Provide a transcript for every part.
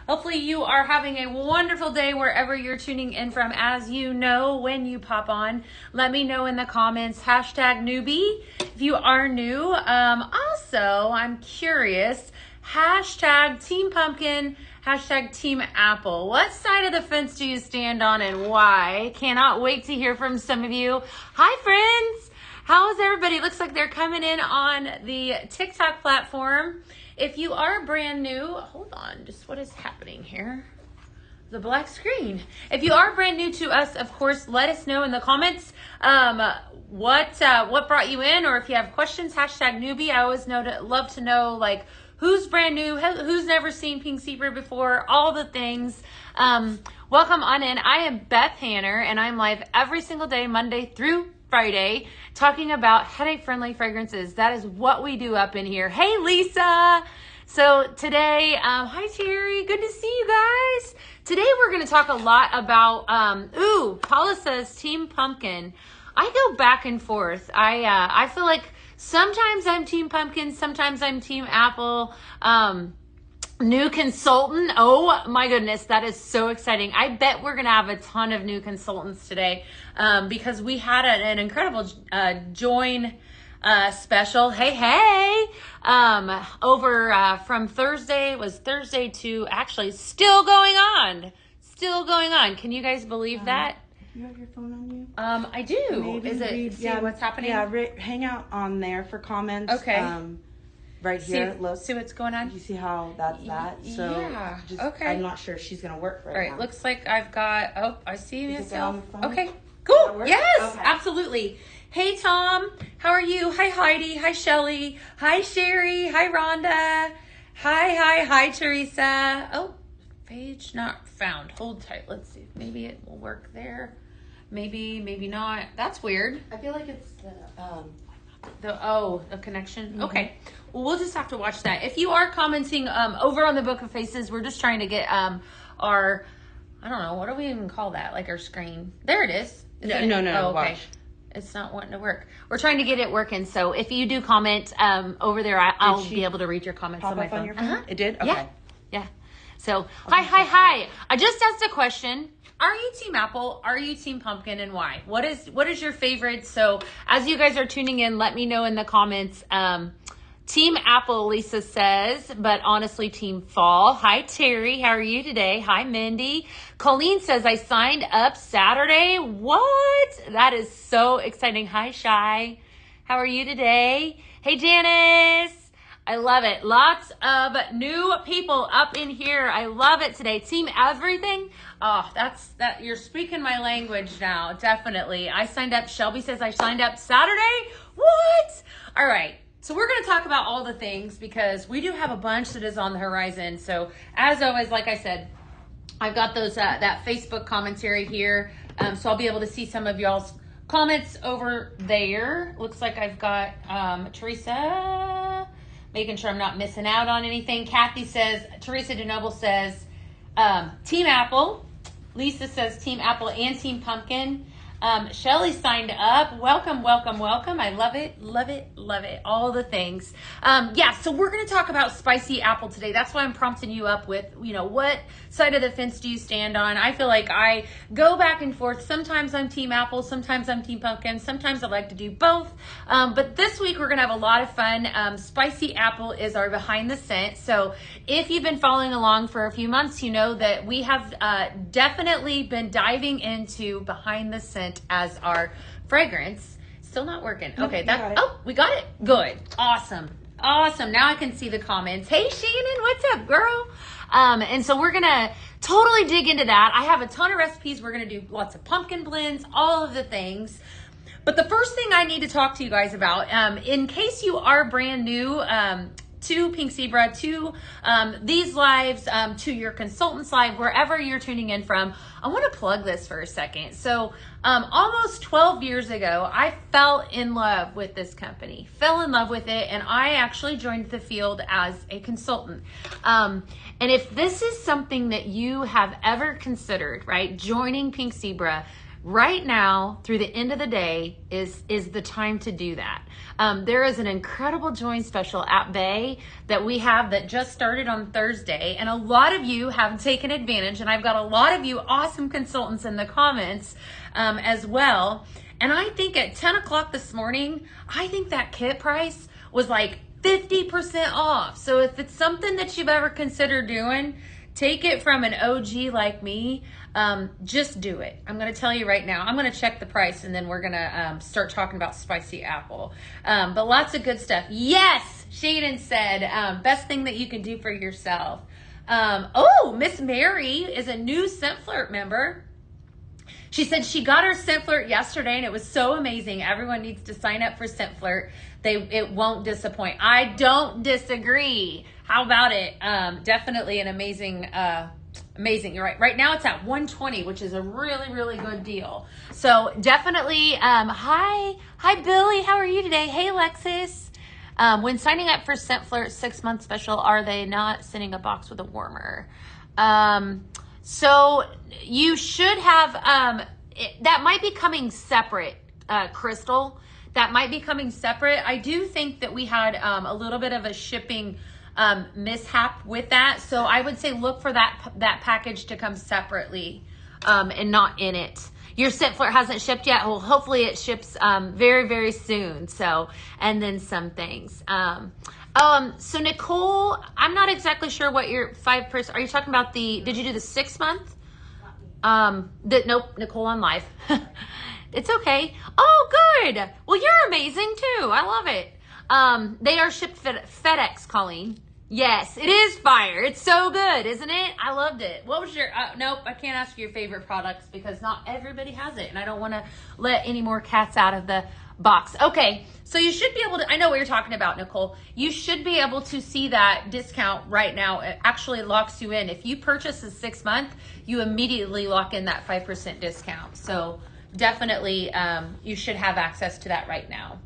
Hopefully you are having a wonderful day wherever you're tuning in from. As you know, when you pop on, let me know in the comments, hashtag newbie, if you are new. Also, I'm curious, hashtag Team Pumpkin, hashtag Team Apple. What side of the fence do you stand on and why? Cannot wait to hear from some of you. Hi, friends. How is everybody? Looks like they're coming in on the TikTok platform. If you are brand new, hold on, just what is happening here? The black screen. If you are brand new to us, of course, let us know in the comments what brought you in, or if you have questions, hashtag newbie. I always love to know, like, who's brand new, who's never seen Pink Zebra before, all the things. Welcome on in. I am Beth Hanner, and I'm live every single day, Monday through Friday, talking about headache-friendly fragrances. That is what we do up in here. Hey, Lisa. So today, hi, Terry. Good to see you guys. Today, we're going to talk a lot about, Paula says Team Pumpkin. I go back and forth. I feel like sometimes I'm Team Pumpkin, sometimes I'm Team Apple. New consultant. Oh my goodness, that is so exciting. I bet we're going to have a ton of new consultants today because we had an incredible join special. Hey. Over from Thursday, it was Thursday to actually still going on. Can you guys believe that? You have your phone on you? I do. Maybe Is it, see what's happening? Yeah, hang out on there for comments. Okay. Right here, look. See what's going on? You see how that's that? So yeah. Okay. I'm not sure if she's gonna work right now. All right. Looks like I've got. I see myself. Okay. Okay. Cool. Yes. Okay. Absolutely. Hey, Tom. How are you? Hi, Heidi. Hi, Shelly. Hi, Sherry. Hi, Rhonda. Hi, Teresa. Oh, page not found. Hold tight. Let's see. Maybe it will work there. Maybe not. That's weird. I feel like it's the connection. Mm-hmm. Okay. Well, we'll just have to watch that. If you are commenting over on the Book of Faces, we're just trying to get our, I don't know, what do we even call that? Like our screen. There it is. No. Oh, okay. Watch. It's not wanting to work. We're trying to get it working. So if you do comment over there, I'll be able to read your comments on my phone. On your phone? It did? Okay. Yeah. So, hi. I just asked a question. Are you Team Apple? Are you Team Pumpkin, and why? What is your favorite? So as you guys are tuning in, let me know in the comments. Team Apple, Lisa says, but honestly, Team Fall. Hi, Terry. How are you today? Hi, Mindy. Colleen says, I signed up Saturday. What? That is so exciting. Hi, Shy. How are you today? Hey, Janice. I love it. Lots of new people up in here. I love it today. Team Everything. Oh, that. You're speaking my language now. Definitely. I signed up. Shelby says I signed up Saturday. What? All right. So we're going to talk about all the things because we do have a bunch that is on the horizon. So as always, like I said, I've got those that Facebook commentary here. So I'll be able to see some of y'all's comments over there. Looks like I've got Teresa, making sure I'm not missing out on anything. Kathy says, Teresa DeNoble says, Team Apple. Lisa says Team Apple and Team Pumpkin. Shelly signed up. Welcome. I love it. All the things. So we're going to talk about spicy apple today. That's why I'm prompting you up with, what side of the fence do you stand on? I feel like I go back and forth. Sometimes I'm Team Apple. Sometimes I'm Team Pumpkin. Sometimes I like to do both. But this week we're going to have a lot of fun. Spicy apple is our behind the scent. So if you've been following along for a few months, you know that we have definitely been diving into behind the scent as our fragrance. Still not working. Okay, we got it. Good. Awesome. Now I can see the comments. Hey, Shannon, what's up, girl? And so we're gonna totally dig into that. I have a ton of recipes. We're gonna do lots of pumpkin blends, all of the things. But the first thing I need to talk to you guys about, in case you are brand new to Pink Zebra, to these lives, to your consultants live, wherever you're tuning in from, I want to plug this for a second. So almost 12 years ago, I fell in love with this company, and I actually joined the field as a consultant. And if this is something that you have ever considered, right, joining Pink Zebra, right now through the end of the day is the time to do that. There is an incredible join special at Bay that we have that just started on Thursday, and a lot of you have taken advantage, and I've got a lot of you awesome consultants in the comments as well. And I think at 10 o'clock this morning, I think that kit price was like 50% off. So if it's something that you've ever considered doing, take it from an OG like me. Just do it. I'm going to tell you right now. I'm going to check the price, and then we're going to start talking about spicy apple. But lots of good stuff. Yes, Shaden said, best thing that you can do for yourself. Oh, Miss Mary is a new Scent Flirt member. She said she got her Scent Flirt yesterday, and it was so amazing. Everyone needs to sign up for Scent Flirt. It won't disappoint. I don't disagree. How about it? Definitely an amazing. You're right. Right now it's at $120, which is a really, really good deal. So definitely. Hi, Billy. How are you today? Hey, Alexis. When signing up for Scent Flirt 6-month special, are they not sending a box with a warmer? So you should have, that might be coming separate, Crystal. That might be coming separate. I do think that we had a little bit of a shipping mishap with that. So I would say look for that package to come separately and not in it. Your Scent Flirt hasn't shipped yet. Well, hopefully it ships very, very soon. So, and then some things. So Nicole, I'm not exactly sure what your 5%, are you talking about did you do the 6 month? Nope, Nicole on live. It's okay. Oh, good. Well, you're amazing too. I love it. They are shipped FedEx, Colleen. Yes, it is fire. It's so good, isn't it? I loved it. What was your, nope, I can't ask you your favorite products because not everybody has it. And I don't want to let any more cats out of the box. Okay, so you should be able to, I know what you're talking about, Nicole. You should be able to see that discount right now. It actually locks you in. If you purchase a 6 month, you immediately lock in that 5% discount. So definitely you should have access to that right now.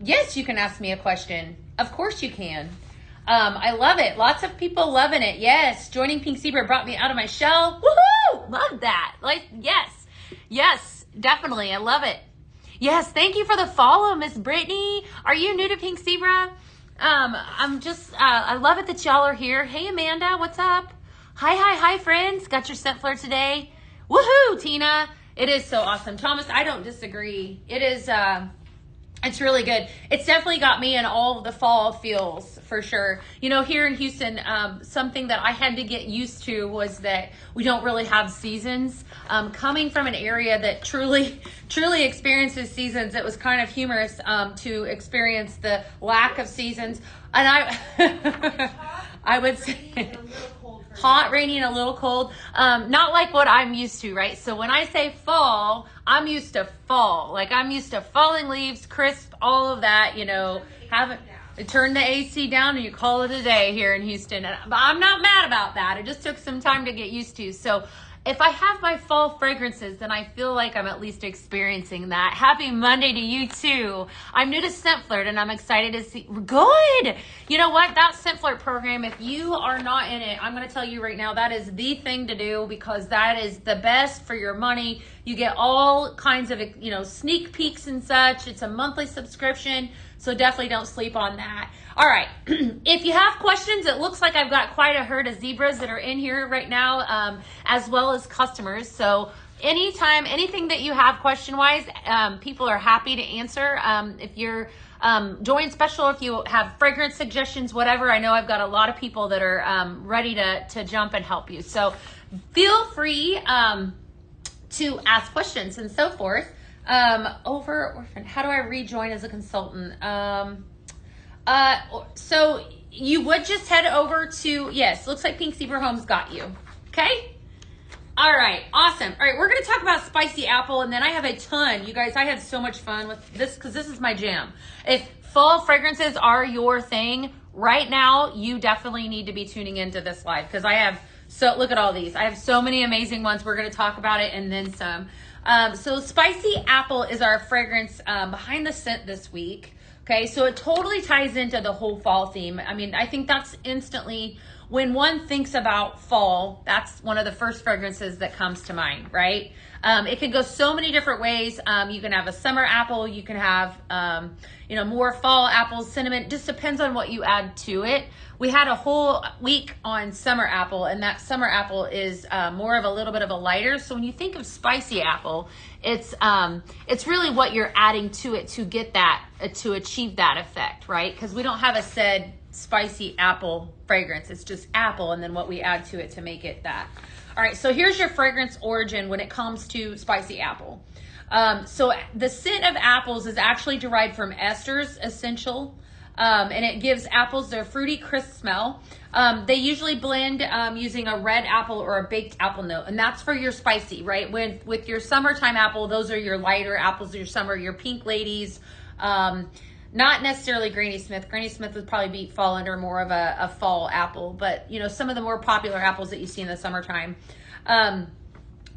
Yes, you can ask me a question. Of course you can. I love it. Lots of people loving it. Yes, joining Pink Zebra brought me out of my shell. Woohoo! Love that. Like, yes, definitely. I love it. Yes, thank you for the follow, Miss Brittany. Are you new to Pink Zebra? I love it that y'all are here. Hey, Amanda, what's up? Hi, friends. Got your Scent Flirt today. Woohoo, Tina. It is so awesome. Thomas, I don't disagree. It is, it's really good. It's definitely got me in all of the fall feels for sure. You know, here in Houston, something that I had to get used to was that we don't really have seasons. Coming from an area that truly experiences seasons, it was kind of humorous to experience the lack of seasons. And I would say hot, rainy, and a little cold. Not like what I'm used to, right? So when I say fall, I'm used to fall. Like I'm used to falling leaves, crisp, all of that, you know, turn the AC down and you call it a day here in Houston. But I'm not mad about that. It just took some time to get used to. So if I have my fall fragrances, then I feel like I'm at least experiencing that. Happy Monday to you too. I'm new to Scent Flirt and I'm excited to see. Good. You know what? That Scent Flirt program, if you are not in it, I'm going to tell you right now, that is the thing to do because that is the best for your money. You get all kinds of, you know, sneak peeks and such. It's a monthly subscription. So definitely don't sleep on that. All right. If you have questions, it looks like I've got quite a herd of zebras that are in here right now, as well as customers. So anytime, anything that you have question-wise, people are happy to answer. If you're join special, if you have fragrance suggestions, whatever, I know I've got a lot of people that are ready to jump and help you. So feel free to ask questions and so forth. How do I rejoin as a consultant? So you would just head over to, yes, looks like Pink Zebra Homes got you. Okay. All right. Awesome. All right. We're going to talk about spicy apple. And then I have a ton, you guys, I had so much fun with this because this is my jam. If fall fragrances are your thing right now, you definitely need to be tuning into this live because I have, look at all these. I have so many amazing ones. We're going to talk about it and then some. So spicy apple is our fragrance behind the scent this week. Okay, so it totally ties into the whole fall theme. I mean, I think that's instantly when one thinks about fall, that's one of the first fragrances that comes to mind, right? It can go so many different ways. You can have a summer apple, you can have, more fall apples, cinnamon, just depends on what you add to it. We had a whole week on summer apple, and that summer apple is more of a little bit of a lighter. So when you think of spicy apple, it's really what you're adding to it to get that, to achieve that effect, right? Because we don't have a said spicy apple fragrance. It's just apple and then what we add to it to make it that. All right, so here's your fragrance origin when it comes to spicy apple. So the scent of apples is actually derived from esters, essential, and it gives apples their fruity, crisp smell. They usually blend using a red apple or a baked apple note, and that's for your spicy, right? With your summertime apple, those are your lighter apples, your summer, your pink ladies. Not necessarily Granny Smith. Granny Smith would probably fall under more of a fall apple, but some of the more popular apples that you see in the summertime.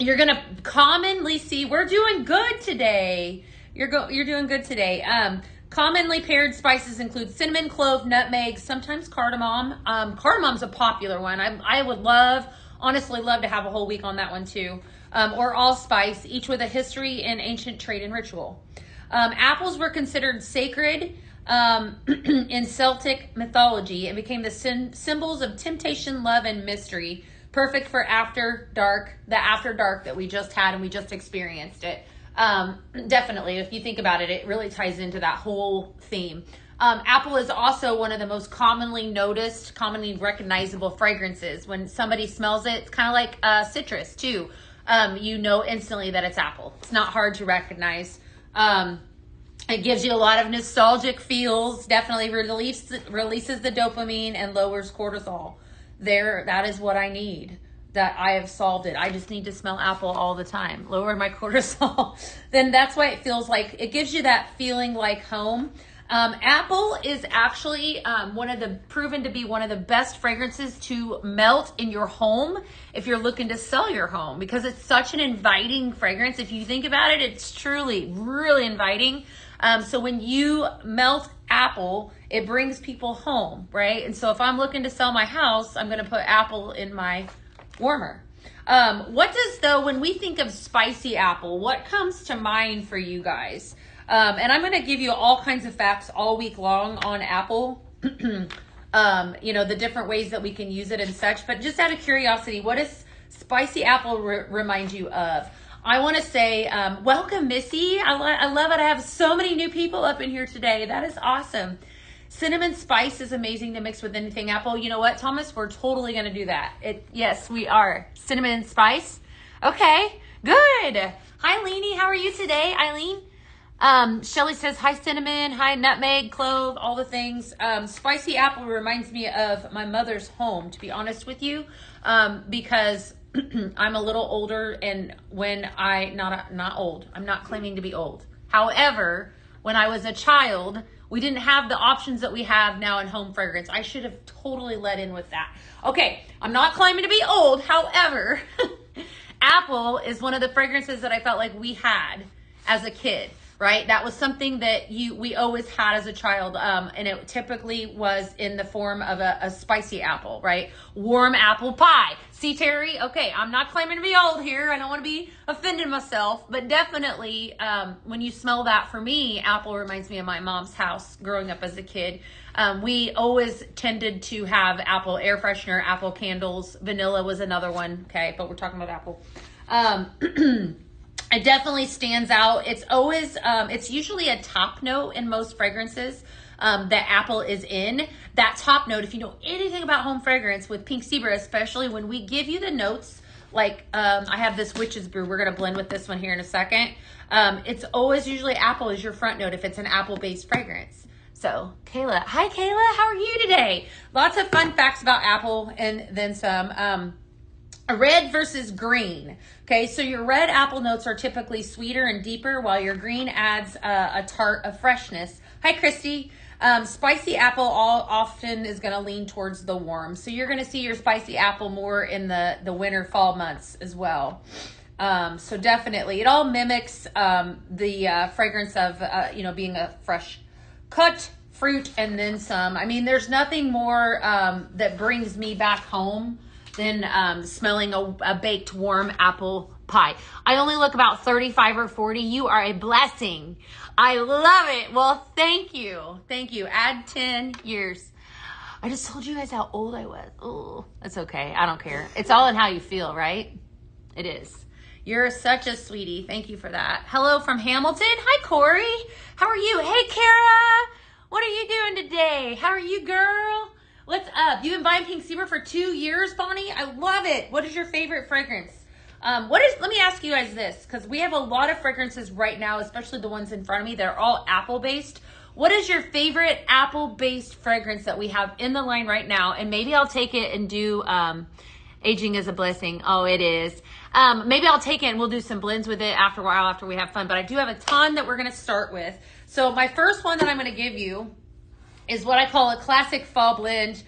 You're gonna commonly see, we're doing good today. You're doing good today. Commonly paired spices include cinnamon, clove, nutmeg, sometimes cardamom. Cardamom's a popular one. I would honestly love to have a whole week on that one too. Or allspice, each with a history in ancient trade and ritual. Apples were considered sacred in Celtic mythology and became the symbols of temptation, love, and mystery. Perfect for the after dark that we just had and we just experienced it. Definitely, if you think about it, it really ties into that whole theme. Apple is also one of the most commonly noticed, commonly recognizable fragrances. When somebody smells it, it's kind of like citrus too. You know instantly that it's apple. It's not hard to recognize. It gives you a lot of nostalgic feels, definitely releases the dopamine and lowers cortisol. That is what I need. That I have solved it. I just need to smell apple all the time. Lower my cortisol. Then that's why it feels like, it gives you that feeling like home. Apple is actually proven to be one of the best fragrances to melt in your home if you're looking to sell your home, because it's such an inviting fragrance. If you think about it, it's truly really inviting. So when you melt apple, it brings people home, right? And so if I'm looking to sell my house, I'm going to put apple in my warmer. When we think of spicy apple, what comes to mind for you guys? And I'm going to give you all kinds of facts all week long on apple, the different ways that we can use it and such. But just out of curiosity, what does spicy apple remind you of? I want to say, welcome, Missy. I love it. I have so many new people up in here today. That is awesome. Cinnamon spice is amazing to mix with anything apple. You know what, Thomas? We're totally going to do that. Yes, we are. Cinnamon spice. Okay, good. Hi, Leanie. How are you today, Eileen? Shelly says, hi, cinnamon, hi, nutmeg, clove, all the things. Spicy apple reminds me of my mother's home, to be honest with you, because I'm a little older, and not old. I'm not claiming to be old. However, when I was a child, we didn't have the options that we have now in home fragrance. I should have totally let in with that. Okay, I'm not claiming to be old. However, apple is one of the fragrances that I felt like we had as a kid, right? That was something that we always had as a child, and it typically was in the form of a spicy apple, right? Warm apple pie. See, Terry? Okay, I'm not claiming to be old here. I don't want to be offending myself, but definitely when you smell that, for me, apple reminds me of my mom's house growing up as a kid. We always tended to have apple air freshener, apple candles. Vanilla was another one, okay? But we're talking about apple. It definitely stands out. It's always, it's usually a top note in most fragrances that apple is in. That top note, if you know anything about home fragrance with Pink Zebra, especially when we give you the notes, like I have this Witch's Brew. We're going to blend with this one here in a second. It's always usually apple is your front note if it's an apple-based fragrance. So, Kayla. Hi, Kayla. How are you today? Lots of fun facts about apple and then some. Red versus green. Okay, so your red apple notes are typically sweeter and deeper, while your green adds a tart of freshness. Hi, Christy. Spicy apple often is going to lean towards the warm. So you're going to see your spicy apple more in the winter, fall months as well. So definitely, it all mimics the fragrance of, being a fresh cut fruit and then some. I mean, there's nothing more that brings me back home than smelling a baked warm apple pie. I only look about 35 or 40. You are a blessing. I love it. Well, thank you. Thank you. Add 10 years. I just told you guys how old I was. Oh, that's okay. I don't care. It's all in how you feel, right? It is. You're such a sweetie. Thank you for that. Hello from Hamilton. Hi, Corey. How are you? Hey, Kara. What are you doing today? How are you, girl? What's up? You've been buying Pink Zebra for 2 years, Bonnie? I love it. What is your favorite fragrance? Let me ask you guys this, because we have a lot of fragrances right now, especially the ones in front of me. They're all apple-based. What is your favorite apple-based fragrance that we have in the line right now? And maybe I'll take it and do Aging is a Blessing. Oh, it is. Maybe I'll take it and we'll do some blends with it after a while, after we have fun. But I do have a ton that we're going to start with. So my first one that I'm going to give you is what I call a classic fall blend.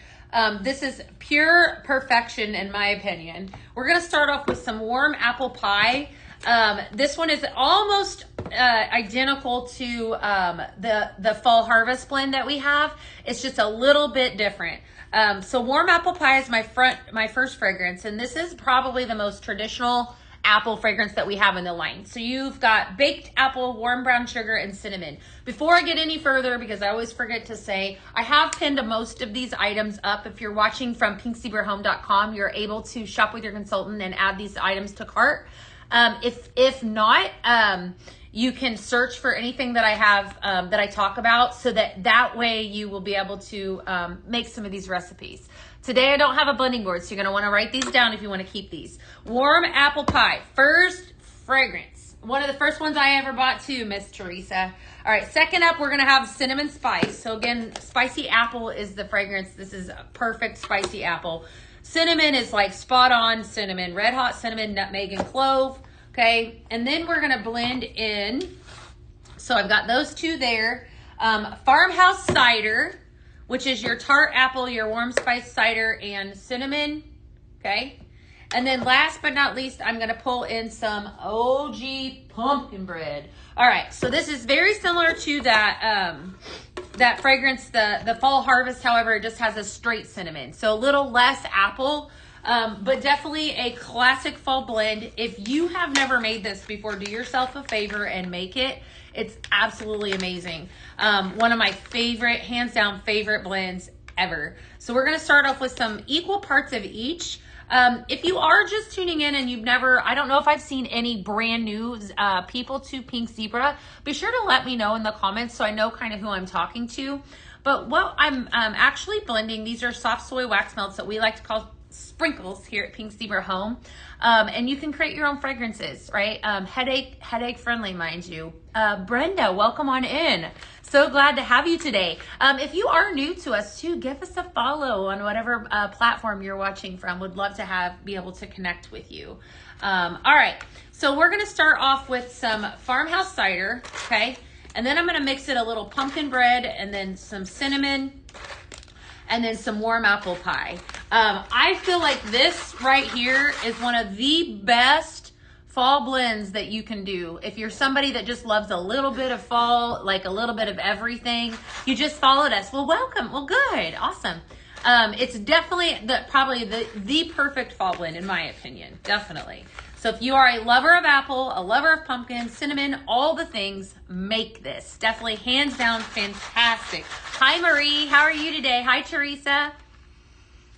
This is pure perfection in my opinion. We're going to start off with some warm apple pie. This one is almost identical to the fall harvest blend that we have. It's just a little bit different. So warm apple pie is my first fragrance, and this is probably the most traditional apple fragrance that we have in the line. So you've got baked apple, warm brown sugar, and cinnamon. Before I get any further, because I always forget to say, I have pinned most of these items up. If you're watching from pinkzebrahome.com, you're able to shop with your consultant and add these items to cart. If not, you can search for anything that I have that I talk about, so that way you will be able to make some of these recipes. Today I don't have a blending board, so you're going to want to write these down if you want to keep these. Warm apple pie, first fragrance. One of the first ones I ever bought too, Miss Teresa. All right, second up, we're going to have cinnamon spice. So again, spicy apple is the fragrance. This is a perfect spicy apple. Cinnamon is like spot on cinnamon, red hot cinnamon, nutmeg, and clove. Okay, and then we're going to blend in. So I've got those two there. Farmhouse cider, which is your tart apple, your warm spice cider, and cinnamon. Okay. And then last but not least, I'm going to pull in some OG pumpkin bread. All right. So this is very similar to that fragrance, the fall harvest. However, it just has a straight cinnamon. So a little less apple, but definitely a classic fall blend. If you have never made this before, do yourself a favor and make it. It's absolutely amazing. One of my favorite, hands down favorite blends ever. So we're going to start off with some equal parts of each. If you are just tuning in and you've never, I don't know if I've seen any brand new people to Pink Zebra, be sure to let me know in the comments so I know kind of who I'm talking to. But what I'm actually blending, these are soft soy wax melts that we like to call sprinkles here at Pink Zebra Home. And you can create your own fragrances, right? Headache friendly, mind you. Brenda, welcome on in. So glad to have you today. If you are new to us too, give us a follow on whatever platform you're watching from. Would love to be able to connect with you. All right, so we're gonna start off with some farmhouse cider, okay? And then I'm gonna mix it a little pumpkin bread and then some cinnamon and then some warm apple pie. I feel like this right here is one of the best fall blends that you can do. If you're somebody that just loves a little bit of fall, like a little bit of everything, you just followed us. Well, welcome. Well, good. Awesome. It's definitely probably the perfect fall blend in my opinion. Definitely. So if you are a lover of apple, a lover of pumpkin, cinnamon, all the things, make this. Definitely hands down fantastic. Hi, Marie. How are you today? Hi, Teresa.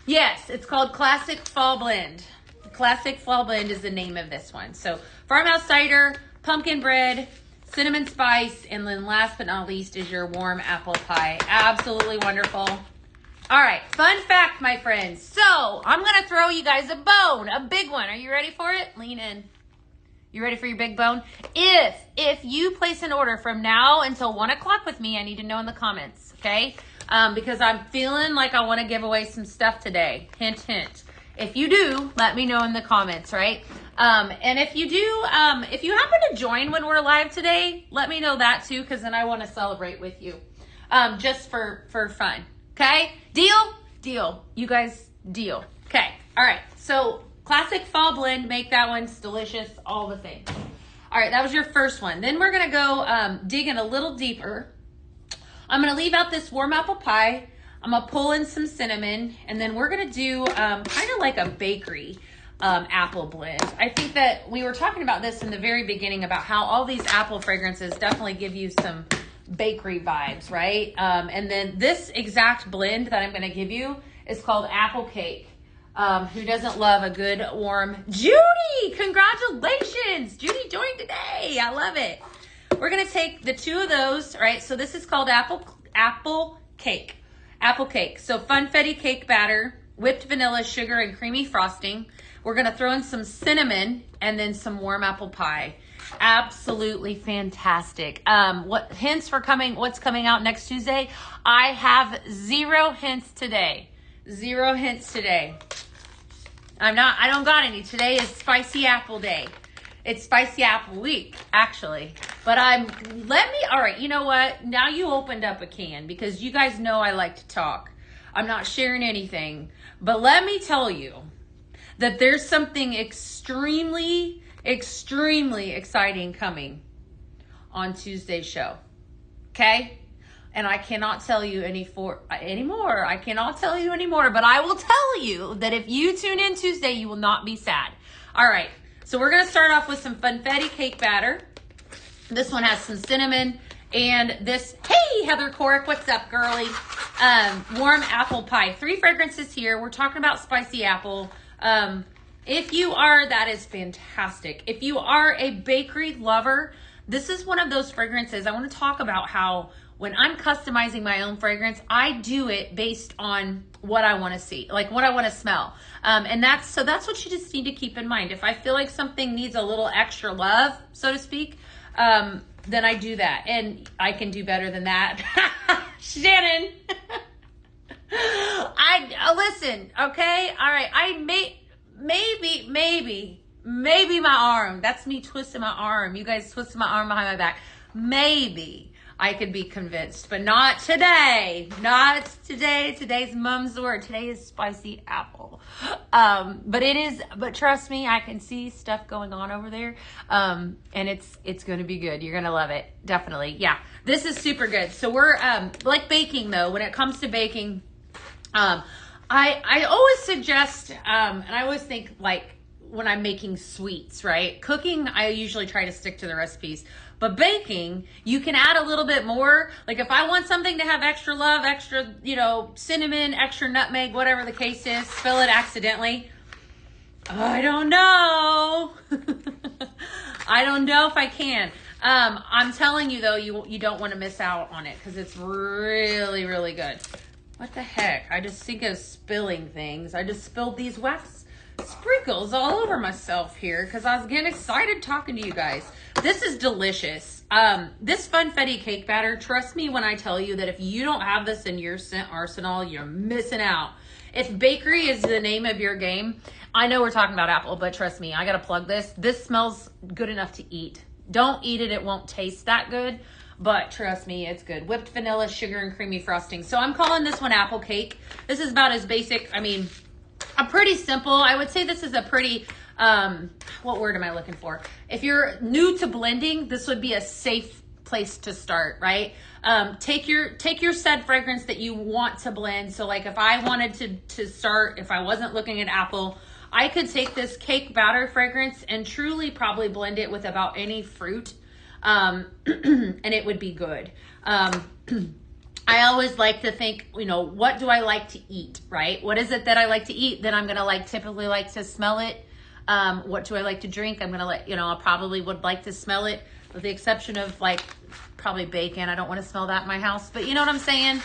Yes, it's called Classic Fall Blend. Classic Fall Blend is the name of this one. So farmhouse cider, pumpkin bread, cinnamon spice, and then last but not least is your warm apple pie. Absolutely wonderful. All right, fun fact, my friends. So I'm going to throw you guys a bone, a big one. Are you ready for it? Lean in. You ready for your big bone? If you place an order from now until 1 o'clock with me, I need to know in the comments, okay? Because I'm feeling like I want to give away some stuff today. Hint, hint. If you do, let me know in the comments, right? And if you do, if you happen to join when we're live today, let me know that too, because then I want to celebrate with you, just for fun. Okay? Deal? Deal. You guys, deal. Okay. All right. So classic fall blend, make that one. It's delicious. All the things. All right. That was your first one. Then we're going to go dig in a little deeper I'm going to leave out this warm apple pie. I'm going to pull in some cinnamon, and then we're going to do kind of like a bakery apple blend. I think that we were talking about this in the very beginning about how all these apple fragrances definitely give you some bakery vibes, right? And then this exact blend that I'm going to give you is called apple cake. Who doesn't love a good warm Judy? Congratulations! Judy joined today. I love it. We're going to take the two of those, right? So this is called apple cake. Apple cake. So funfetti cake batter, whipped vanilla, sugar, and creamy frosting. We're going to throw in some cinnamon and then some warm apple pie. Absolutely fantastic. What hints for what's coming out next Tuesday? I have 0 hints today. 0 hints today. I don't got any. Today is spicy apple day. It's spicy apple week, actually. But all right, you know what? Now you opened up a can because you guys know I like to talk. I'm not sharing anything. But let me tell you that there's something extremely, extremely exciting coming on Tuesday's show. Okay? And I cannot tell you anymore. I cannot tell you anymore, but I will tell you that if you tune in Tuesday, you will not be sad. All right. So we're going to start off with some funfetti cake batter. This one has some cinnamon and this, hey, Heather Corrick, what's up, girly? Warm apple pie. 3 fragrances here. We're talking about spicy apple. If you are, that is fantastic. If you are a bakery lover, this is one of those fragrances. I want to talk about how when I'm customizing my own fragrance, I do it based on what I want to see, like what I want to smell. And that's what you just need to keep in mind. If I feel like something needs a little extra love, so to speak, then I do that. And I can do better than that. Shannon. Listen, okay? All right. Maybe my arm. That's me twisting my arm. You guys twisting my arm behind my back. Maybe I could be convinced, but not today. Not today. Today's mom's word. Today is spicy apple. But trust me, I can see stuff going on over there. And it's going to be good. You're going to love it. Definitely. Yeah. This is super good. So we're, like baking though, when it comes to baking, I always suggest, and I always think like when I'm making sweets, right? Cooking, I usually try to stick to the recipes. But baking, you can add a little bit more. Like if I want something to have extra love, extra, cinnamon, extra nutmeg, whatever the case is, spill it accidentally. I don't know. I don't know if I can. I'm telling you though, you don't want to miss out on it because it's really, really good. What the heck? I just think of spilling things. I just spilled these wax sprinkles all over myself here because I was getting excited talking to you guys. This is delicious. This funfetti cake batter, trust me when I tell you that if you don't have this in your scent arsenal, you're missing out. If bakery is the name of your game, I know we're talking about apple, but trust me, I got to plug this. This smells good enough to eat. Don't eat it. It won't taste that good. But trust me, it's good. Whipped vanilla, sugar, and creamy frosting. So I'm calling this one apple cake. This is about as basic, a pretty simple. I would say this is a pretty, what word am I looking for? If you're new to blending, this would be a safe place to start, right? Take your said fragrance that you want to blend. So like if I wanted to start, if I wasn't looking at apple, I could take this cake batter fragrance and truly probably blend it with about any fruit. And it would be good. I always like to think, what do I like to eat, right? What is it that I like to eat? Then I'm going to typically like to smell it. What do I like to drink? I'm going to I probably would like to smell it with the exception of probably bacon. I don't want to smell that in my house, but you know what I'm saying?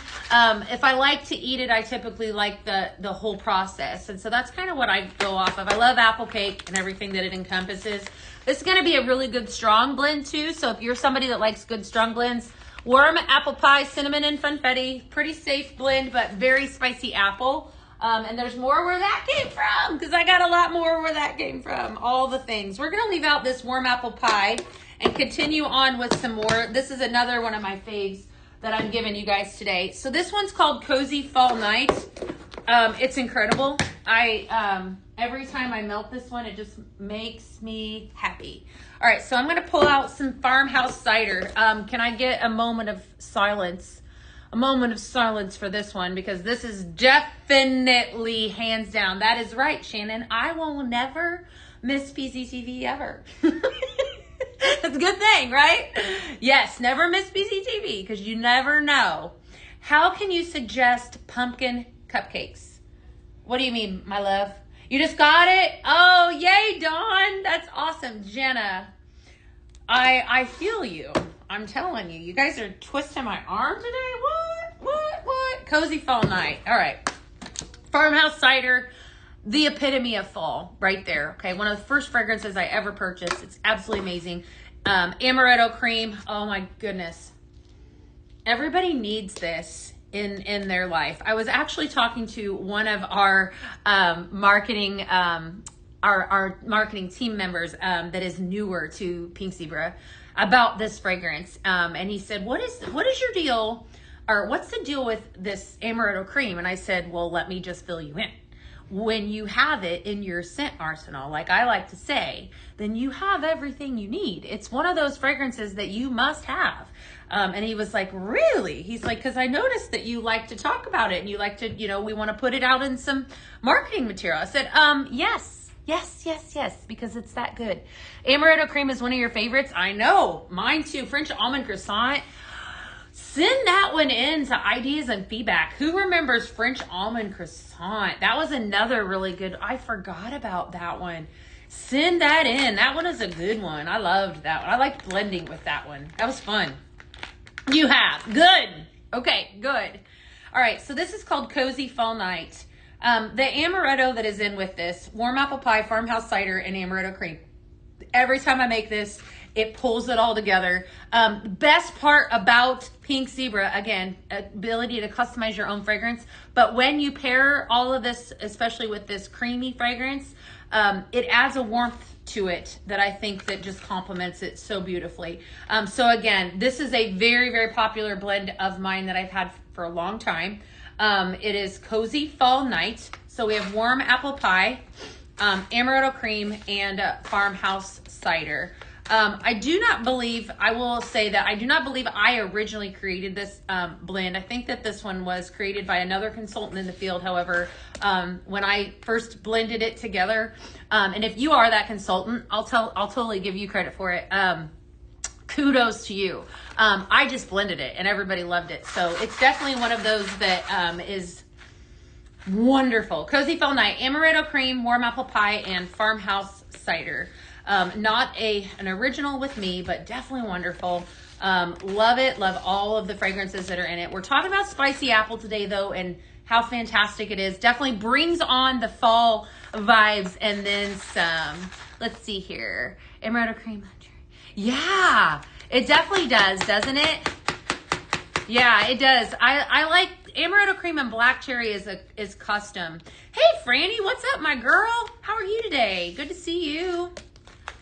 If I like to eat it, I typically like the whole process. And so that's kind of what I go off of. I love apple cake and everything that it encompasses. It's going to be a really good strong blend too. So if you're somebody that likes good strong blends, warm apple pie, cinnamon and funfetti, pretty safe blend, but very spicy apple. And there's more where that came from because I got a lot more where that came from. All the things. We're going to leave out this warm apple pie and continue on with some more. This is another one of my faves that I'm giving you guys today. So this one's called Cozy Fall Night. It's incredible. Every time I melt this one, it just makes me happy. All right, so I'm going to pull out some farmhouse cider. Can I get a moment of silence a moment of silence for this one because this is definitely hands down. That is right, Shannon. I will never miss PZTV ever. That's a good thing, right? Yes, never miss PZTV because you never know. How can you suggest pumpkin cupcakes? What do you mean, my love? You just got it? Oh, yay, Dawn. That's awesome. Jenna, I feel you. I'm telling you. You guys are twisting my arm today. What? Cozy fall night. All right. Farmhouse cider, the epitome of fall right there. Okay, one of the first fragrances I ever purchased. It's absolutely amazing. Amaretto cream. Oh, my goodness. Everybody needs this in their life. I was actually talking to one of our marketing our marketing team members that is newer to Pink Zebra about this fragrance, and he said, "What is your deal, or what's the deal with this amaretto cream?" And I said, "Well, let me just fill you in. When you have it in your scent arsenal, like I like to say, then you have everything you need. It's one of those fragrances that you must have." And he was like, "Really?" He's like, "Because I noticed that you like to talk about it and you like to, we want to put it out in some marketing material." I said, yes, because it's that good. Amaretto cream is one of your favorites. I know, mine too. French almond croissant. Send that one in to ideas and feedback. Who remembers French almond croissant? That was another really good. I forgot about that one. Send that in. That one is a good one. I loved that one. I liked blending with that one. That was fun. You have. Good. Okay, good. All right, so this is called Cozy Fall Night. The amaretto that is in with this, warm apple pie, farmhouse cider, and amaretto cream. Every time I make this, it pulls it all together. Best part about Pink Zebra, again, ability to customize your own fragrance. But when you pair all of this, especially with this creamy fragrance, it adds a warmth to it that I think that just complements it so beautifully. So again, this is a very, very popular blend of mine that I've had for a long time. It is Cozy Fall Night. So we have warm apple pie, amaretto cream, and farmhouse cider. I will say that I do not believe I originally created this blend. I think that this one was created by another consultant in the field. However, when I first blended it together, and if you are that consultant, I'll totally give you credit for it. Kudos to you. I just blended it and everybody loved it. So it's definitely one of those that is wonderful. Cozy Fall Night, amaretto cream, warm apple pie, and farmhouse cider. Not an original with me, but definitely wonderful. Love it. Love all of the fragrances that are in it. We're talking about spicy apple today, though, and how fantastic it is. Definitely brings on the fall vibes and then some. Let's see here. Amaretto cream. Yeah, it definitely does, doesn't it? Yeah, it does. I like amaretto cream and black cherry is custom. Hey, Franny, what's up, my girl? How are you today? Good to see you.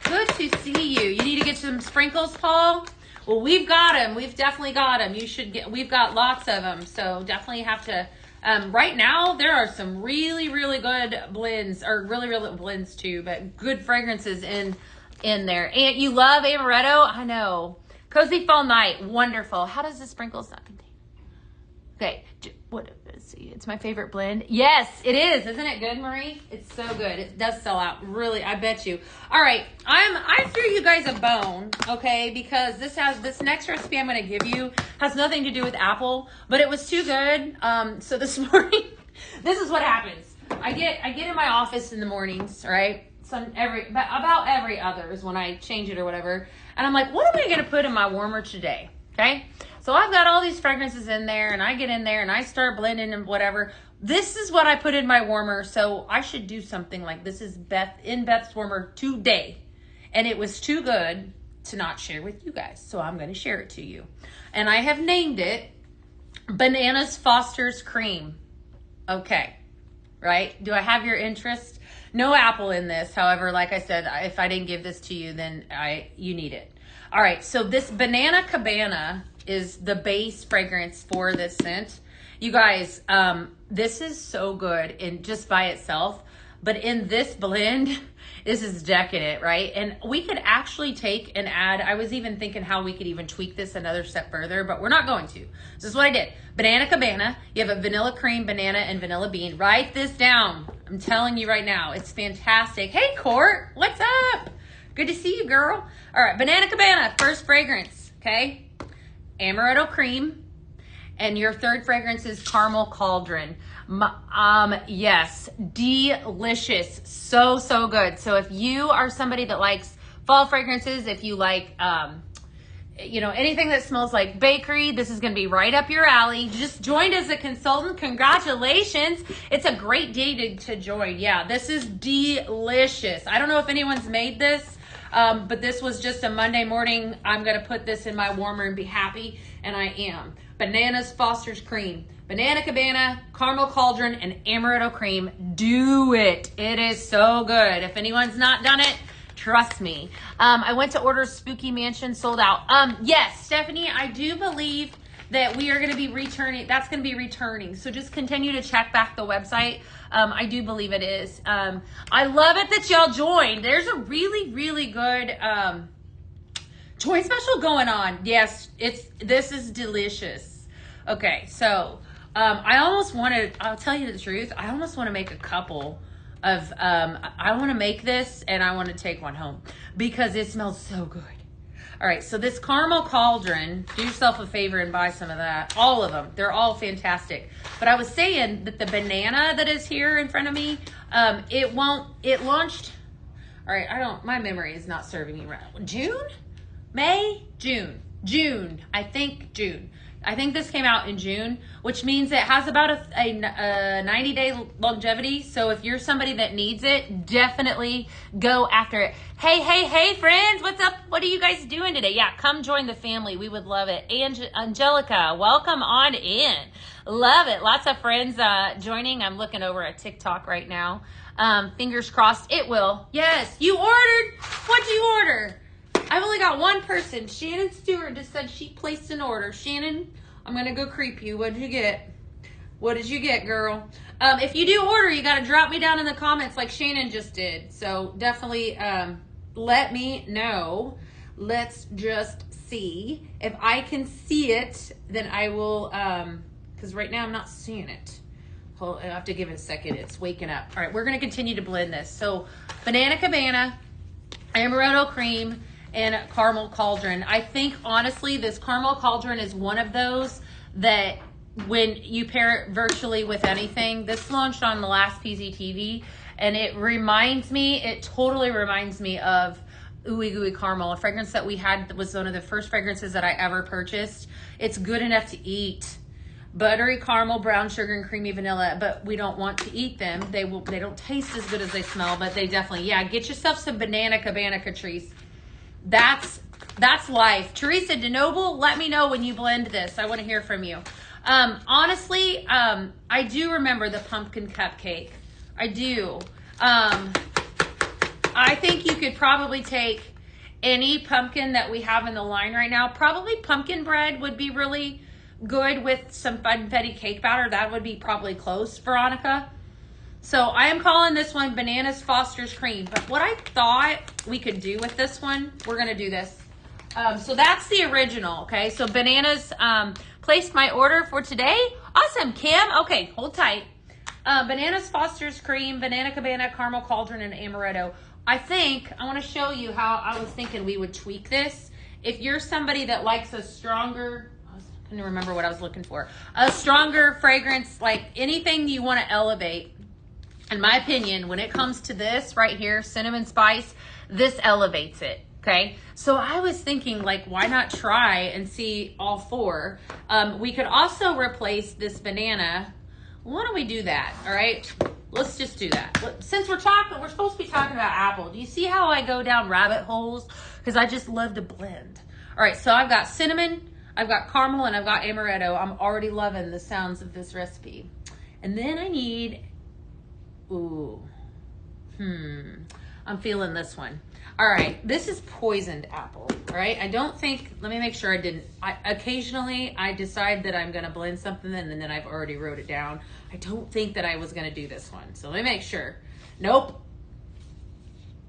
Good to see you. You need to get some sprinkles, Paul? Well, we've got them. We've definitely got them. We've got lots of them. So definitely have to, right now, there are some really, really good blends, or really, really blends too, but good fragrances in there. And you love amaretto? I know. Cozy Fall Night. Wonderful. How does the sprinkles not contain? Okay. Let's see. It's my favorite blend. Yes, it is. Isn't it good, Marie? It's so good. It does sell out. Really, I bet you. All right. I threw you guys a bone, okay, because this next recipe I'm going to give you has nothing to do with apple, but it was too good. So this morning, this is what happens. I get in my office in the mornings, right? About every other is when I change it or whatever. And I'm like, what am I going to put in my warmer today? Okay. So I've got all these fragrances in there and I get in there and I start blending and whatever. This is what I put in my warmer. So I should do something like this is Beth's warmer today. And it was too good to not share with you guys. So I'm going to share it to you. And I have named it Bananas Foster's Cream. Okay. Right? Do I have your interest? No apple in this. However, like I said, if I didn't give this to you, then you need it. All right. So this Banana Cabana is the base fragrance for this scent. You guys, this is so good and just by itself, But in this blend, this is decadent, right? And we could actually take and add, I was even thinking how we could even tweak this another step further, but we're not going to. This is what I did. Banana Cabana, you have a vanilla cream, banana, and vanilla bean. Write this down. I'm telling you right now, it's fantastic. Hey, Court, what's up? Good to see you, girl. All right, Banana Cabana, first fragrance, okay? Amaretto cream. And your third fragrance is Caramel Cauldron. Yes, delicious. So, so good. So if you are somebody that likes fall fragrances, if you like, you know, anything that smells like bakery, this is going to be right up your alley. Just joined as a consultant. Congratulations. It's a great day to join. Yeah, this is delicious. I don't know if anyone's made this, but this was just a Monday morning. I'm going to put this in my warmer and be happy, and I am. Bananas Foster's Cream, Banana Cabana, Caramel Cauldron, and Amaretto Cream. Do it. It is so good. If anyone's not done it, trust me. I went to order Spooky Mansion, sold out. Yes, Stephanie, I do believe that we are going to be returning. That's going to be returning. So just continue to check back the website. I do believe it is. I love it that y'all joined. There's a really, really good join special going on. Yes, this is delicious. Okay, so I almost wanted, I'll tell you the truth, I almost want to make a couple of, I want to make this and I want to take one home because it smells so good. All right, so this Caramel Cauldron, do yourself a favor and buy some of that. All of them, they're all fantastic. But I was saying that the banana that is here in front of me, it launched, all right, my memory is not serving me right. June? May? June. I think June. I think this came out in June, which means it has about a 90-day longevity. So if you're somebody that needs it, definitely go after it. Hey, friends, what's up? What are you guys doing today? Yeah, come join the family. We would love it. Angelica, welcome on in. Love it. Lots of friends joining. I'm looking over at TikTok right now. Fingers crossed it will. Yes, you ordered. What'd you order? I've only got one person. Shannon Stewart just said she placed an order. Shannon, I'm going to go creep you. What did you get? What did you get, girl? If you do order, you got to drop me down in the comments like Shannon just did. So definitely let me know. Let's just see. If I can see it, then I will, because right now I'm not seeing it. I have to give it a second. It's waking up. All right, we're going to continue to blend this. So Banana Cabana, Amaretto Cream, and Caramel Cauldron. I think, honestly, this Caramel Cauldron is one of those that when you pair it virtually with anything, this launched on the last PZTV, and it totally reminds me of Ooey Gooey Caramel, a fragrance that we had that was one of the first fragrances that I ever purchased. It's good enough to eat. Buttery caramel, brown sugar, and creamy vanilla, but we don't want to eat them. They don't taste as good as they smell, but they definitely, yeah, get yourself some Banana Cabana, Catrice. That's life. Teresa DeNoble, let me know when you blend this. I want to hear from you. Honestly, I do remember the pumpkin cupcake. I do. I think you could probably take any pumpkin that we have in the line right now. Probably pumpkin bread would be really good with some funfetti cake batter. That would be probably close, Veronica. So I am calling this one Bananas Foster's Cream. But what I thought we could do with this one, we're going to do this. So that's the original, okay? So Bananas placed my order for today. Awesome, Kim. Okay, hold tight. Bananas Foster's Cream, Banana Cabana, Caramel Cauldron, and Amaretto. I want to show you how I was thinking we would tweak this. If you're somebody that likes a stronger, I couldn't remember what I was looking for, a stronger fragrance, like anything you want to elevate. In my opinion, when it comes to this right here, cinnamon spice, this elevates it, okay? So I was thinking, like, why not try and see all four? We could also replace this banana. Why don't we do that, all right? Let's just do that. Since we're supposed to be talking about apple. Do you see how I go down rabbit holes? Because I just love to blend. All right, so I've got cinnamon, I've got caramel, and I've got amaretto. I'm already loving the sounds of this recipe. And then I need... I'm feeling this one. All right, this is poisoned apple, all right? I don't think, let me make sure I didn't, occasionally I decide that I'm gonna blend something and then I've already wrote it down. I don't think that I was gonna do this one, so let me make sure. Nope.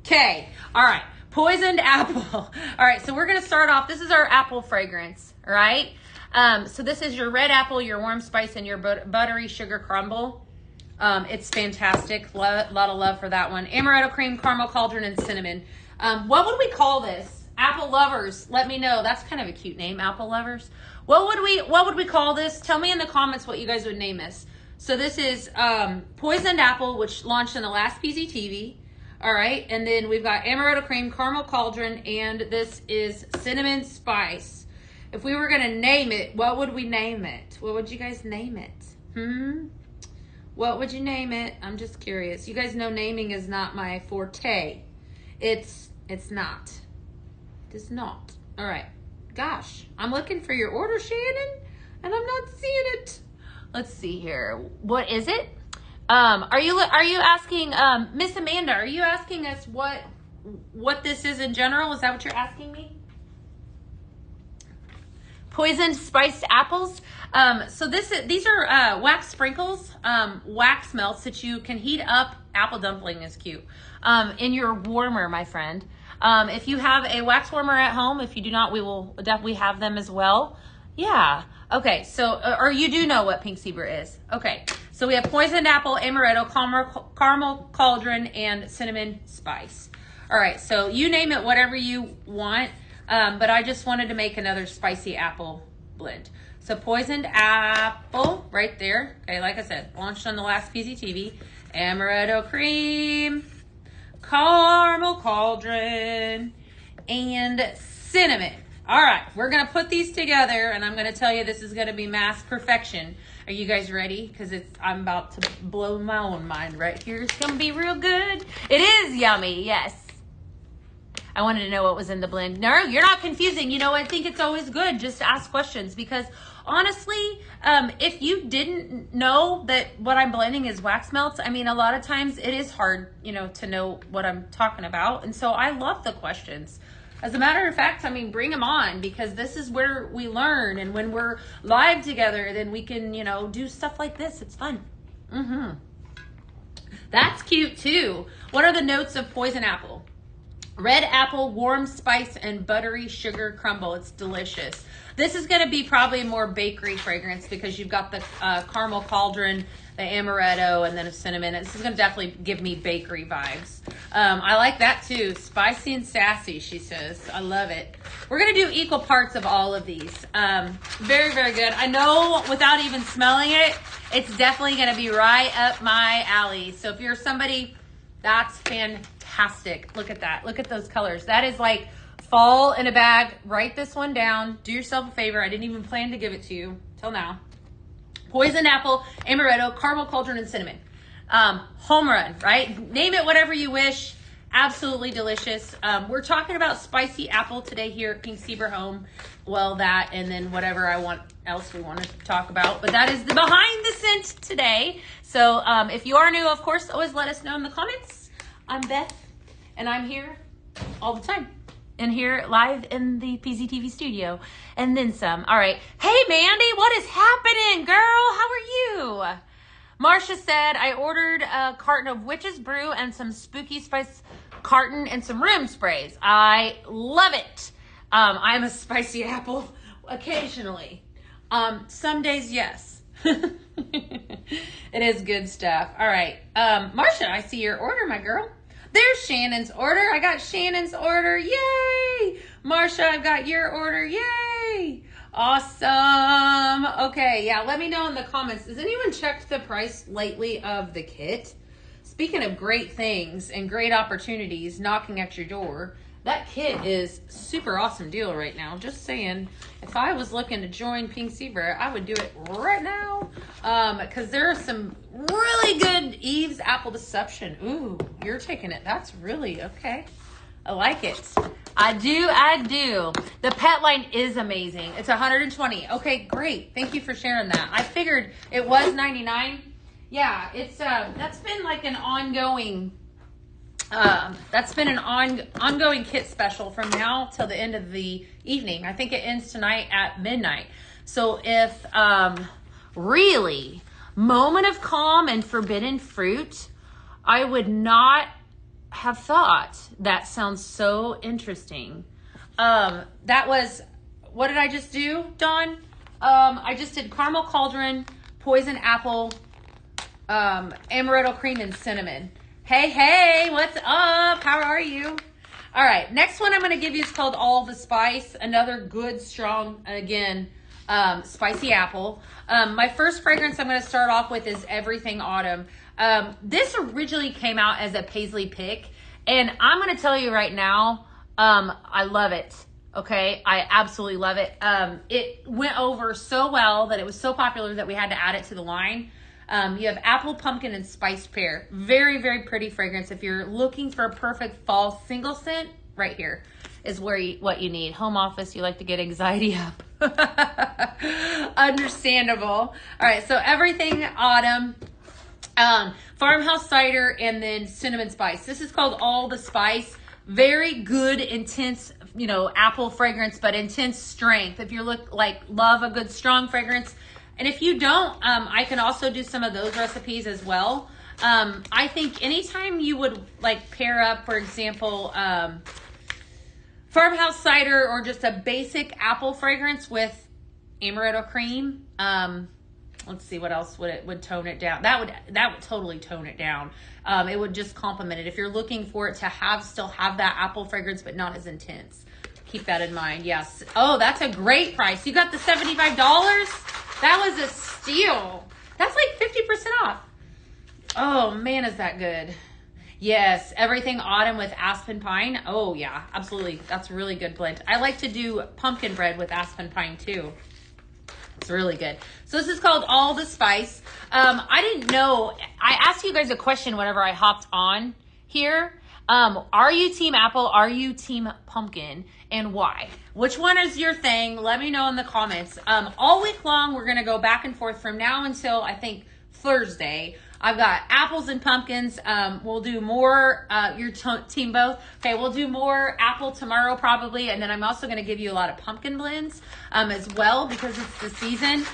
Okay. All right. Poisoned apple. All right. So we're going to start off. This is our apple fragrance. All right. So this is your red apple, your warm spice, and your buttery sugar crumble. It's fantastic. Lot of love for that one. Amaretto cream, caramel cauldron, and cinnamon. What would we call this? Apple lovers, let me know. That's kind of a cute name, apple lovers. What would we call this? Tell me in the comments what you guys would name this. So this is poisoned apple, which launched in the last PZTV. All right, and then we've got amaretto cream, caramel cauldron, and this is cinnamon spice. If we were gonna name it, what would we name it? What would you guys name it? What would you name it? I'm just curious. You guys know naming is not my forte. It's not. It's not. All right. Gosh, I'm looking for your order, Shannon, and I'm not seeing it. Let's see here. What is it? Are you asking, Miss Amanda, are you asking us what this is in general? Is that what you're asking me? Poisoned spiced apples. So these are wax sprinkles, wax melts that you can heat up. Apple dumpling is cute. In your warmer, my friend. If you have a wax warmer at home, if you do not, we will definitely have them as well. Yeah. Okay. So, or you do know what pink zebra is. Okay. So we have poisoned apple, amaretto, caramel cauldron, and cinnamon spice. All right. So you name it whatever you want. But I just wanted to make another spicy apple blend. So poisoned apple right there. Okay, like I said, launched on the last PZTV. Amaretto cream, caramel cauldron, and cinnamon. All right, we're gonna put these together, and I'm gonna tell you this is gonna be mass perfection. Are you guys ready? Because I'm about to blow my own mind right here. It's gonna be real good. It is yummy, yes. I wanted to know what was in the blend. No, you're not confusing. You know, I think it's always good just to ask questions because honestly, if you didn't know that what I'm blending is wax melts, I mean, a lot of times it is hard, you know, to know what I'm talking about. And so I love the questions. As a matter of fact, I mean, bring them on because this is where we learn. And when we're live together, then we can, you know, do stuff like this. It's fun. That's cute too. What are the notes of poison apple? Red apple, warm spice, and buttery sugar crumble. It's delicious. This is going to be probably a more bakery fragrance because you've got the caramel cauldron, the amaretto, and then a cinnamon. This is going to definitely give me bakery vibes. I like that too. Spicy and sassy, she says. I love it. We're going to do equal parts of all of these. Very, very good. I know without even smelling it, it's definitely going to be right up my alley. So if you're somebody, that's fantastic. Look at that. Look at those colors. That is like fall in a bag. Write this one down. Do yourself a favor. I didn't even plan to give it to you till now. Poison apple, amaretto, caramel cauldron, and cinnamon. Home run, right? Name it whatever you wish. Absolutely delicious. We're talking about spicy apple today here at Pink Zebra Home. Well, that and then whatever else we want to talk about. But that is the behind the scent today. So if you are new, of course, always let us know in the comments. I'm Beth, and I'm here all the time. And here live in the PZTV studio. And then some. All right. Hey, Mandy, what is happening, girl? How are you? Marcia said, I ordered a carton of Witch's Brew and some Spooky Spice carton and some room sprays. I love it. I'm a spicy apple occasionally. Some days, yes. It is good stuff. All right. Marcia, I see your order, my girl. There's Shannon's order. I got Shannon's order. Yay! Marcia, I've got your order. Yay! Awesome. Okay, yeah, let me know in the comments. Has anyone checked the price lately of the kit? Speaking of great things and great opportunities knocking at your door, that kit is super awesome deal right now. Just saying, if I was looking to join Pink Zebra, I would do it right now. Because there are some really good Eve's Apple Deception. Ooh, you're taking it. That's really okay. I like it. I do. The pet line is amazing. It's 120. Okay, great. Thank you for sharing that. I figured it was 99. Yeah, it's that's been like an ongoing ongoing kit special from now till the end of the evening. I think it ends tonight at midnight. So if really Moment of Calm and Forbidden Fruit I would not have thought. That sounds so interesting. That was, what did I just do, Dawn? I just did caramel cauldron, poison apple, amaretto cream, and cinnamon. Hey, what's up? How are you? All right, next one I'm going to give you is called All the Spice. Another good, strong, again, spicy apple. My first fragrance I'm going to start off with is Everything Autumn. This originally came out as a Paisley pick, and I'm going to tell you right now, I love it. Okay, I absolutely love it. It went over so well that it was so popular that we had to add it to the line. You have apple, pumpkin, and spice pear. Very, very pretty fragrance. If you're looking for a perfect fall single scent, right here is what you need. Home office, you like to get anxiety up. Understandable. All right, so Everything Autumn, farmhouse cider, and then cinnamon spice. This is called All the Spice. Very good, intense, apple fragrance, but intense strength. If you love a good strong fragrance. And if you don't, I can also do some of those recipes as well. I think anytime you would pair up, for example, farmhouse cider or just a basic apple fragrance with amaretto cream. Let's see what else would tone it down. That would totally tone it down. It would just complement it. If you're looking for it to still have that apple fragrance, but not as intense. Keep that in mind. Yes. Oh, that's a great price. You got the $75? That was a steal. That's like 50% off. Oh man, is that good. Yes, Everything Autumn with aspen pine. Oh yeah, absolutely. That's a really good blend. I like to do pumpkin bread with aspen pine too. It's really good. So this is called All the Spice. I didn't know. I asked you guys a question whenever I hopped on here. Are you team apple? Are you team pumpkin? And why? Which one is your thing? Let me know in the comments. All week long, we're going to go back and forth from now until I think Thursday. I've got apples and pumpkins. We'll do more, your team both. Okay, we'll do more apple tomorrow probably. And then I'm also going to give you a lot of pumpkin blends as well because it's the season.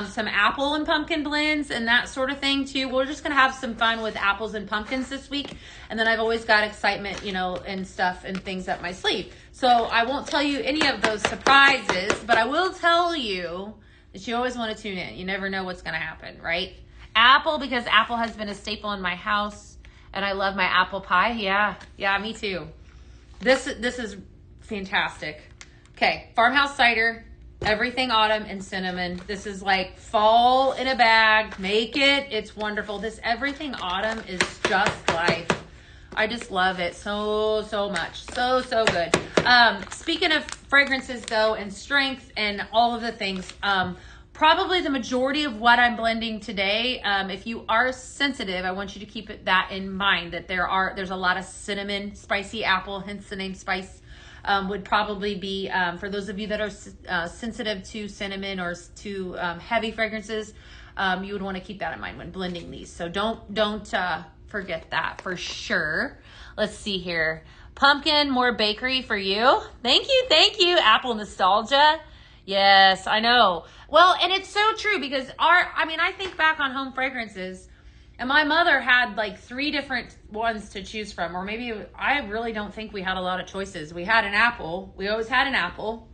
Some apple and pumpkin blends and that sort of thing too. We're just going to have some fun with apples and pumpkins this week. And then I've always got excitement, and stuff and things up my sleeve. So I won't tell you any of those surprises, but I will tell you that you always want to tune in. You never know what's going to happen, right? Apple, because apple has been a staple in my house, and I love my apple pie. Yeah, me too. This is fantastic. Okay, farmhouse cider, Everything Autumn, and cinnamon. This is like fall in a bag. Make it. It's wonderful. This Everything Autumn is just life. I just love it so much. So good. Speaking of fragrances though, and strength and all of the things, probably the majority of what I'm blending today, if you are sensitive, I want you to keep that in mind, that there's a lot of cinnamon, spicy apple, hence the name spice, would probably be, for those of you that are sensitive to cinnamon or to heavy fragrances, you would want to keep that in mind when blending these. So don't forget that for sure. Let's see here. Pumpkin, more bakery for you. Thank you. Apple nostalgia. Yes, I know. Well, and it's so true because I think back on home fragrances and my mother had like 3 different ones to choose from, or maybe I really don't think we had a lot of choices. We had an apple. We always had an apple.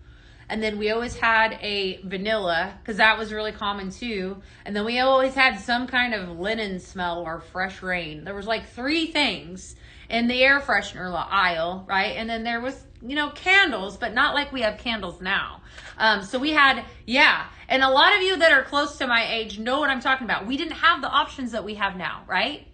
And then we always had a vanilla because that was really common too. And then we always had some kind of linen smell or fresh rain. There was like 3 things in the air freshener aisle, right? And then there was, candles, but not like we have candles now. So we had, and a lot of you that are close to my age know what I'm talking about. We didn't have the options that we have now, right?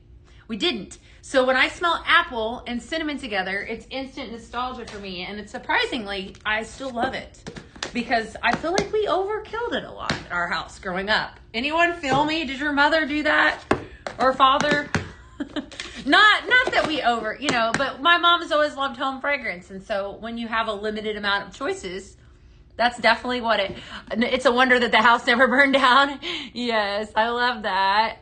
We didn't. So when I smell apple and cinnamon together, it's instant nostalgia for me. And it's surprisingly, I still love it because I feel like we overkilled it a lot at our house growing up. Anyone feel me? Did your mother do that? Or father? Not that we but my mom's always loved home fragrance. And so when you have a limited amount of choices, that's definitely it's a wonder that the house never burned down. Yes, I love that.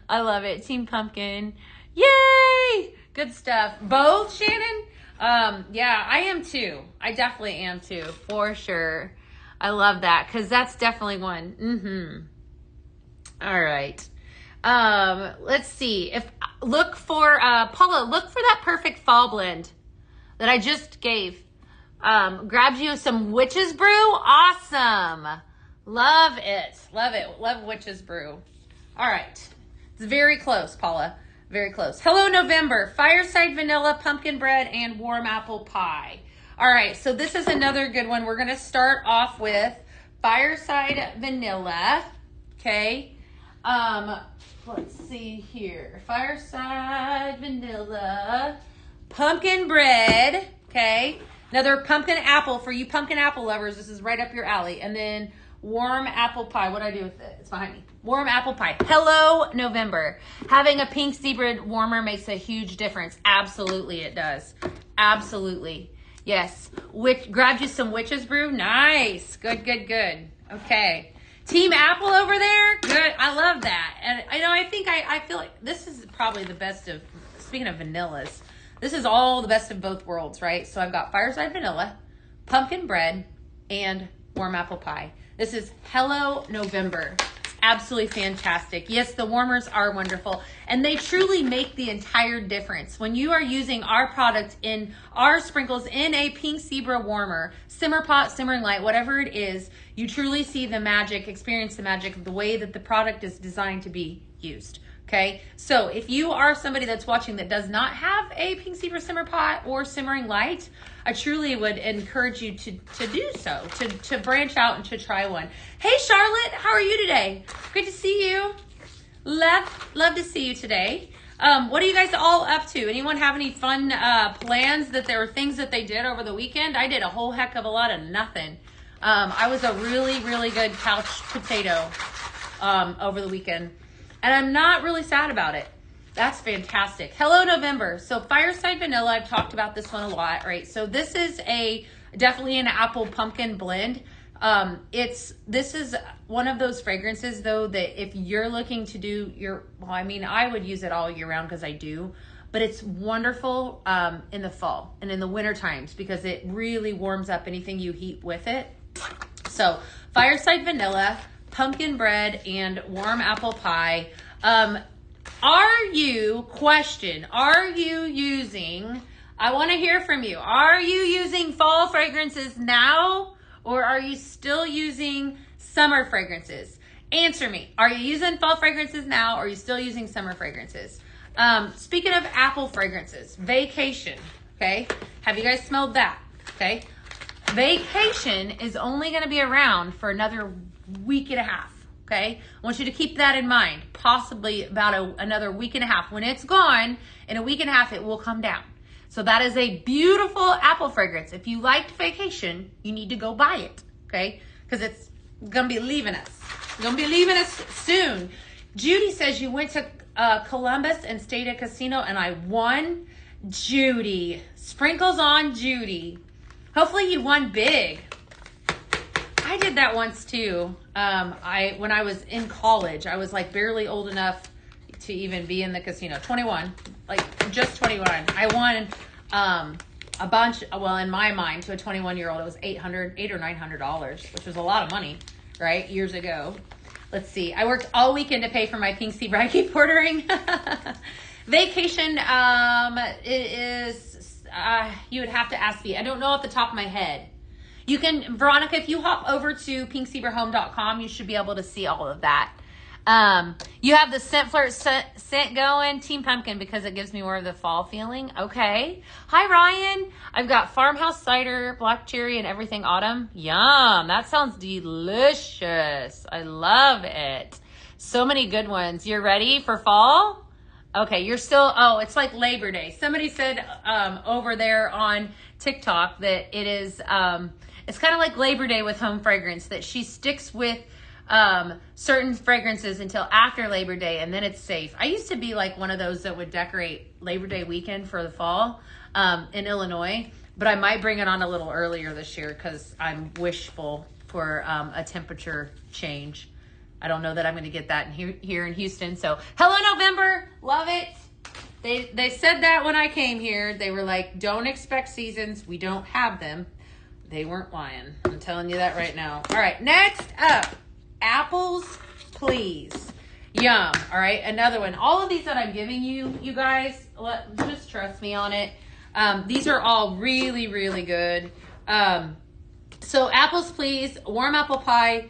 I love it. Team Pumpkin. Yay! Good stuff. Both, Shannon? I am too. I definitely am too, for sure. I love that because that's definitely one. All right. Let's see. If look for, Paula, look for that perfect fall blend that I just gave. Grabbed you some witch's brew. Awesome. Love it. Love it. Love witch's brew. All right. It's very close, Paula. Very close. Hello, November. Fireside vanilla, pumpkin bread, and warm apple pie. All right. So this is another good one. We're going to start off with fireside vanilla. Okay. Let's see here. Fireside vanilla, pumpkin bread. Okay. Another pumpkin apple for you pumpkin apple lovers. This is right up your alley. And then warm apple pie. What do I do with it? It's behind me. Warm apple pie. Hello, November. Having a pink zebra warmer makes a huge difference. Absolutely, it does. Absolutely. Yes. Grabbed you some witch's brew. Nice. Good, good, good. Okay. Team apple over there. Good. I love that. And I feel like this is probably the best of, speaking of vanillas, this is all the best of both worlds, right? So I've got fireside vanilla, pumpkin bread, and warm apple pie. This is Hello November. It's absolutely fantastic. Yes, the warmers are wonderful, and they truly make the entire difference. When you are using our product in our sprinkles in a pink zebra warmer, simmer pot, simmering light, whatever it is, you truly see the magic, experience the magic of the way that the product is designed to be used. Okay, so if you are somebody that's watching that does not have a pink zebra simmer pot or simmering light, I truly would encourage you to do so, to branch out and to try one. Hey Charlotte, how are you today? Great to see you. Love to see you today. What are you guys all up to? Anyone have any fun plans that there were things that they did over the weekend? I did a whole heck of a lot of nothing. I was a really, really good couch potato over the weekend. And I'm not really sad about it. That's fantastic. Hello, November. So fireside vanilla, I've talked about this one a lot, right? So this is definitely an apple pumpkin blend. This is one of those fragrances though, that if you're looking to do I would use it all year round because I do, but it's wonderful in the fall and in the winter times because it really warms up anything you heat with it. So fireside vanilla, pumpkin bread, and warm apple pie. Are you using, I want to hear from you. Are you using fall fragrances now, or are you still using summer fragrances? Answer me. Are you using fall fragrances now, or are you still using summer fragrances? Speaking of apple fragrances, Vacation, okay? Have you guys smelled that? Okay. Vacation is only going to be around for another week and a half. Okay, I want you to keep that in mind. Possibly about another week and a half. When it's gone, in a week and a half, it will come down. So that is a beautiful apple fragrance. If you liked Vacation, you need to go buy it. Okay, because it's gonna be leaving us. It's gonna be leaving us soon. Judy says you went to Columbus and stayed at a casino, and I won. Judy, sprinkles on Judy. Hopefully you won big. I did that once too. When I was in college, I was like barely old enough to even be in the casino. 21, like just 21. I won a bunch. Well, in my mind, to a 21-year-old, it was $800 or $900, which was a lot of money, right? Years ago. Let's see. I worked all weekend to pay for my pink zebra. I keep ordering. Vacation. It is. You would have to ask me. I don't know off the top of my head. You can, Veronica, if you hop over to pinkzebrahome.com, you should be able to see all of that. You have the Scent Flirt scent going, Team Pumpkin, because it gives me more of the fall feeling. Okay. Hi, Ryan. I've got farmhouse cider, black cherry, and everything autumn. Yum. That sounds delicious. I love it. So many good ones. You're ready for fall? Okay, you're still, it's like Labor Day. Somebody said over there on TikTok that it is, it's kind of like Labor Day with home fragrance, that she sticks with certain fragrances until after Labor Day, and then it's safe. I used to be like one of those that would decorate Labor Day weekend for the fall in Illinois, but I might bring it on a little earlier this year because I'm wishful for a temperature change. I don't know that I'm going to get that here in Houston. So, hello, November. Love it. They said that when I came here. They were like, don't expect seasons. We don't have them. They weren't lying. I'm telling you that right now. All right, next up, apples, please. Yum. All right, another one. All of these that I'm giving you, you guys, just trust me on it. These are all really, really good. So apples, please. Warm apple pie,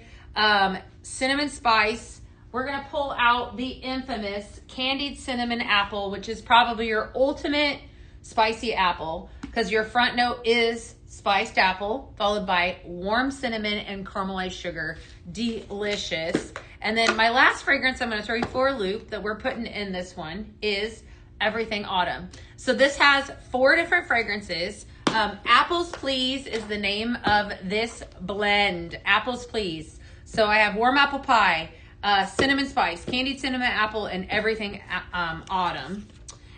cinnamon spice. We're going to pull out the infamous candied cinnamon apple, which is probably your ultimate spicy apple because your front note is spiced apple, followed by warm cinnamon and caramelized sugar. Delicious. And then my last fragrance I'm going to throw you for a loop that we're putting in this one is Everything Autumn. So this has 4 different fragrances. Apples Please is the name of this blend. Apples Please. So I have warm apple pie, cinnamon spice, candied cinnamon apple, and Everything Autumn.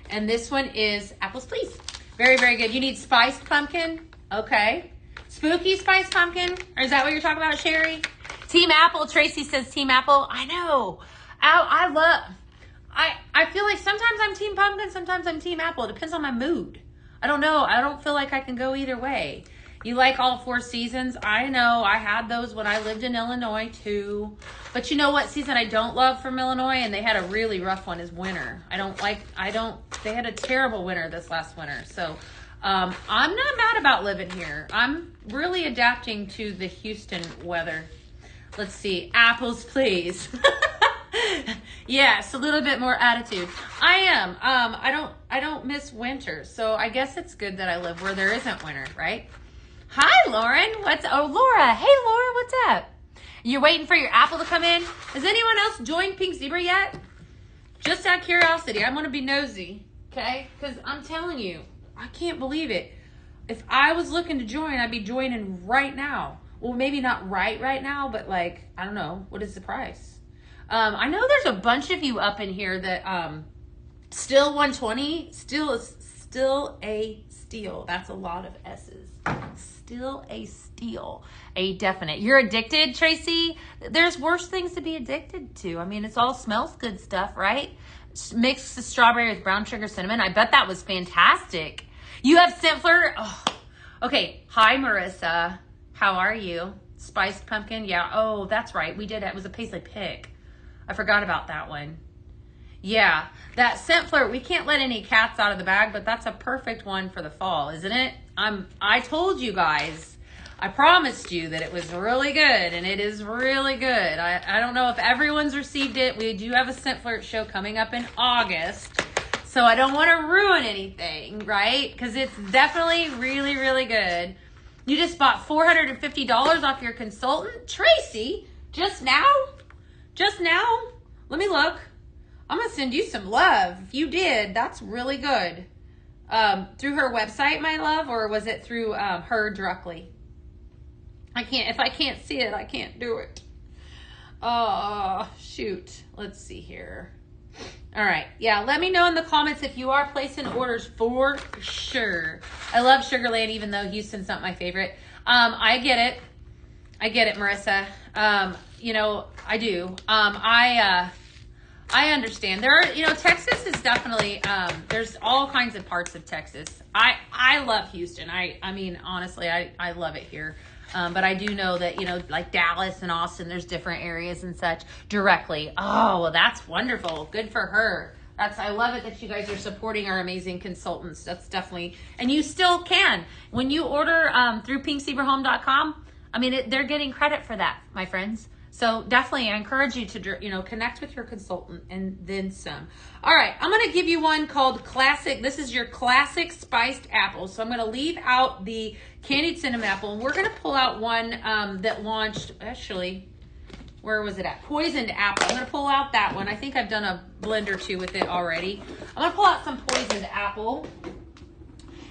And this one is Apples Please. Very, very good. You need spiced pumpkin. Okay. Spooky spiced pumpkin. Or is that what you're talking about, Sherry? Team Apple. Tracy says Team Apple. I know. I feel like sometimes I'm Team Pumpkin, sometimes I'm Team Apple. It depends on my mood. I don't know. I don't feel like I can go either way. You like all 4 seasons? I know. I had those when I lived in Illinois too. But you know what season I don't love from Illinois? And they had a really rough one is winter. They had a terrible winter this last winter. So I'm not mad about living here. I'm really adapting to the Houston weather. Let's see. Apples, please. Yes, a little bit more attitude. I am. I don't miss winter. So I guess it's good that I live where there isn't winter, right? Hi, Lauren. Laura. Hey, Laura, what's up? You're waiting for your apple to come in? Has anyone else joined Pink Zebra yet? Just out of curiosity. I'm going to be nosy, okay? Because I'm telling you, I can't believe it. If I was looking to join, I'd be joining right now. Well, maybe not right now, but like, I don't know. What is the price? I know there's a bunch of you up in here that still 120, still a steal. That's a lot of S's. Still a steal. A definite. You're addicted, Tracy? There's worse things to be addicted to. I mean, it's all smells good stuff, right? Mix the strawberry with brown sugar cinnamon. I bet that was fantastic. You have Simpler? Oh, okay. Hi, Marissa. How are you? Spiced pumpkin? Yeah. Oh, that's right. We did it. It was a Paisley pick. I forgot about that one. Yeah, that scent flirt, we can't let any cats out of the bag, but that's a perfect one for the fall, isn't it? I told you guys, I promised you that it was really good, and it is really good. I don't know if everyone's received it. We do have a scent flirt show coming up in August, so I don't want to ruin anything, right? Because it's definitely really, really good. You just bought $450 off your consultant? Tracy, just now? Just now? Let me look. I'm going to send you some love. If you did, that's really good. Through her website, my love, or was it through her directly? If I can't see it, I can't do it. Oh, shoot. Let's see here. All right. Yeah, let me know in the comments if you are placing orders for sure. I love Sugarland, even though Houston's not my favorite. I get it, Marissa. You know, I do. I understand. There are, Texas is definitely, there's all kinds of parts of Texas. I love Houston. I mean, honestly, I love it here. But I do know that, like Dallas and Austin, there's different areas and such directly. Oh, well, that's wonderful. Good for her. I love it that you guys are supporting our amazing consultants. That's definitely, and you still can. When you order through pinkzebrahome.com, I mean, they're getting credit for that, my friends. So definitely I encourage you to, connect with your consultant and then some. All right, I'm going to give you one called Classic. This is your Classic Spiced Apple. So I'm going to leave out the candied cinnamon apple, and we're going to pull out one that launched, actually, where was it at? Poisoned Apple. I'm going to pull out that one. I think I've done a blend or two with it already. I'm going to pull out some Poisoned Apple.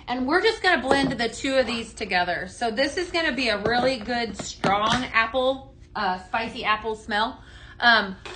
And we're just going to blend the 2 of these together. So this is going to be a really good, strong apple, spicy apple smell.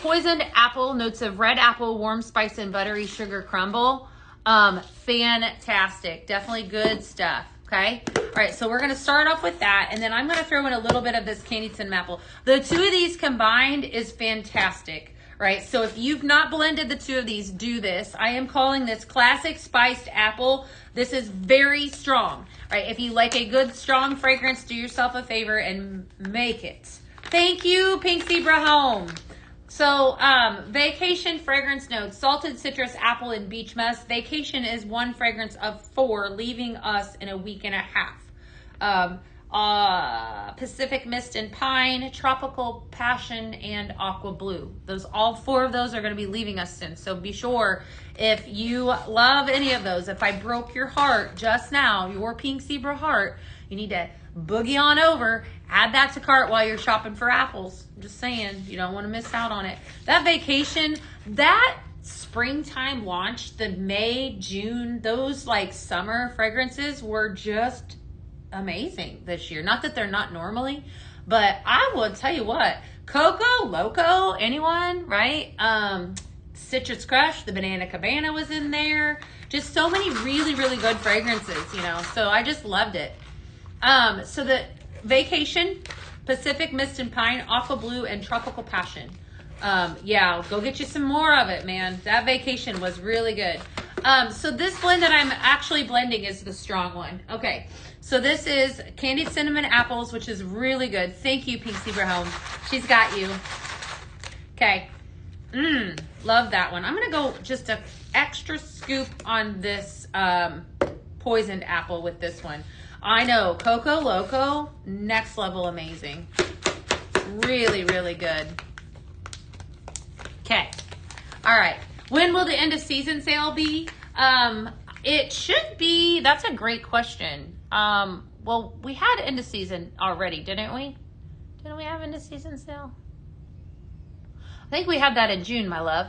Poisoned apple, notes of red apple, warm spice, and buttery sugar crumble. Fantastic. Definitely good stuff. Okay. All right. So we're going to start off with that. And then I'm going to throw in a little bit of this candied cinnamon apple. The 2 of these combined is fantastic. Right. So if you've not blended the 2 of these, do this. I am calling this Classic Spiced Apple. This is very strong. Right. If you like a good, strong fragrance, do yourself a favor and make it. Thank you, Pink Zebra Home. So, vacation fragrance notes, salted citrus, apple, and beach musk. Vacation is one fragrance of 4, leaving us in a week and a half. Pacific mist and pine, tropical passion, and aqua blue. All 4 of those are going to be leaving us soon. So be sure, if you love any of those, if I broke your heart just now, your pink zebra heart, you need to boogie on over, add that to cart while you're shopping for apples. I'm just saying, you don't want to miss out on it. That vacation, that springtime launch, the May, June, those like summer fragrances were just amazing this year. Not that they're not normally, but I will tell you what, Coco Loco, anyone, right? Citrus Crush, the Banana Cabana was in there. Just so many really, really good fragrances, you know. So I just loved it. So the vacation, Pacific Mist and Pine, Aqua Blue, and Tropical Passion. Yeah, go get you some more of it, man. That vacation was really good. So this blend that I'm actually blending is the strong one. Okay, so this is Candied Cinnamon Apples, which is really good. Thank you, Pink Zebra Home. She's got you. Okay. Love that one. I'm going to go just an extra scoop on this poisoned apple with this one. I know, Coco Loco, next level amazing. Really, really good. Okay. All right. When will the end of season sale be? It should be, that's a great question. Well, we had end of season already, didn't we? Didn't we have end of season sale? I think we had that in June, my love.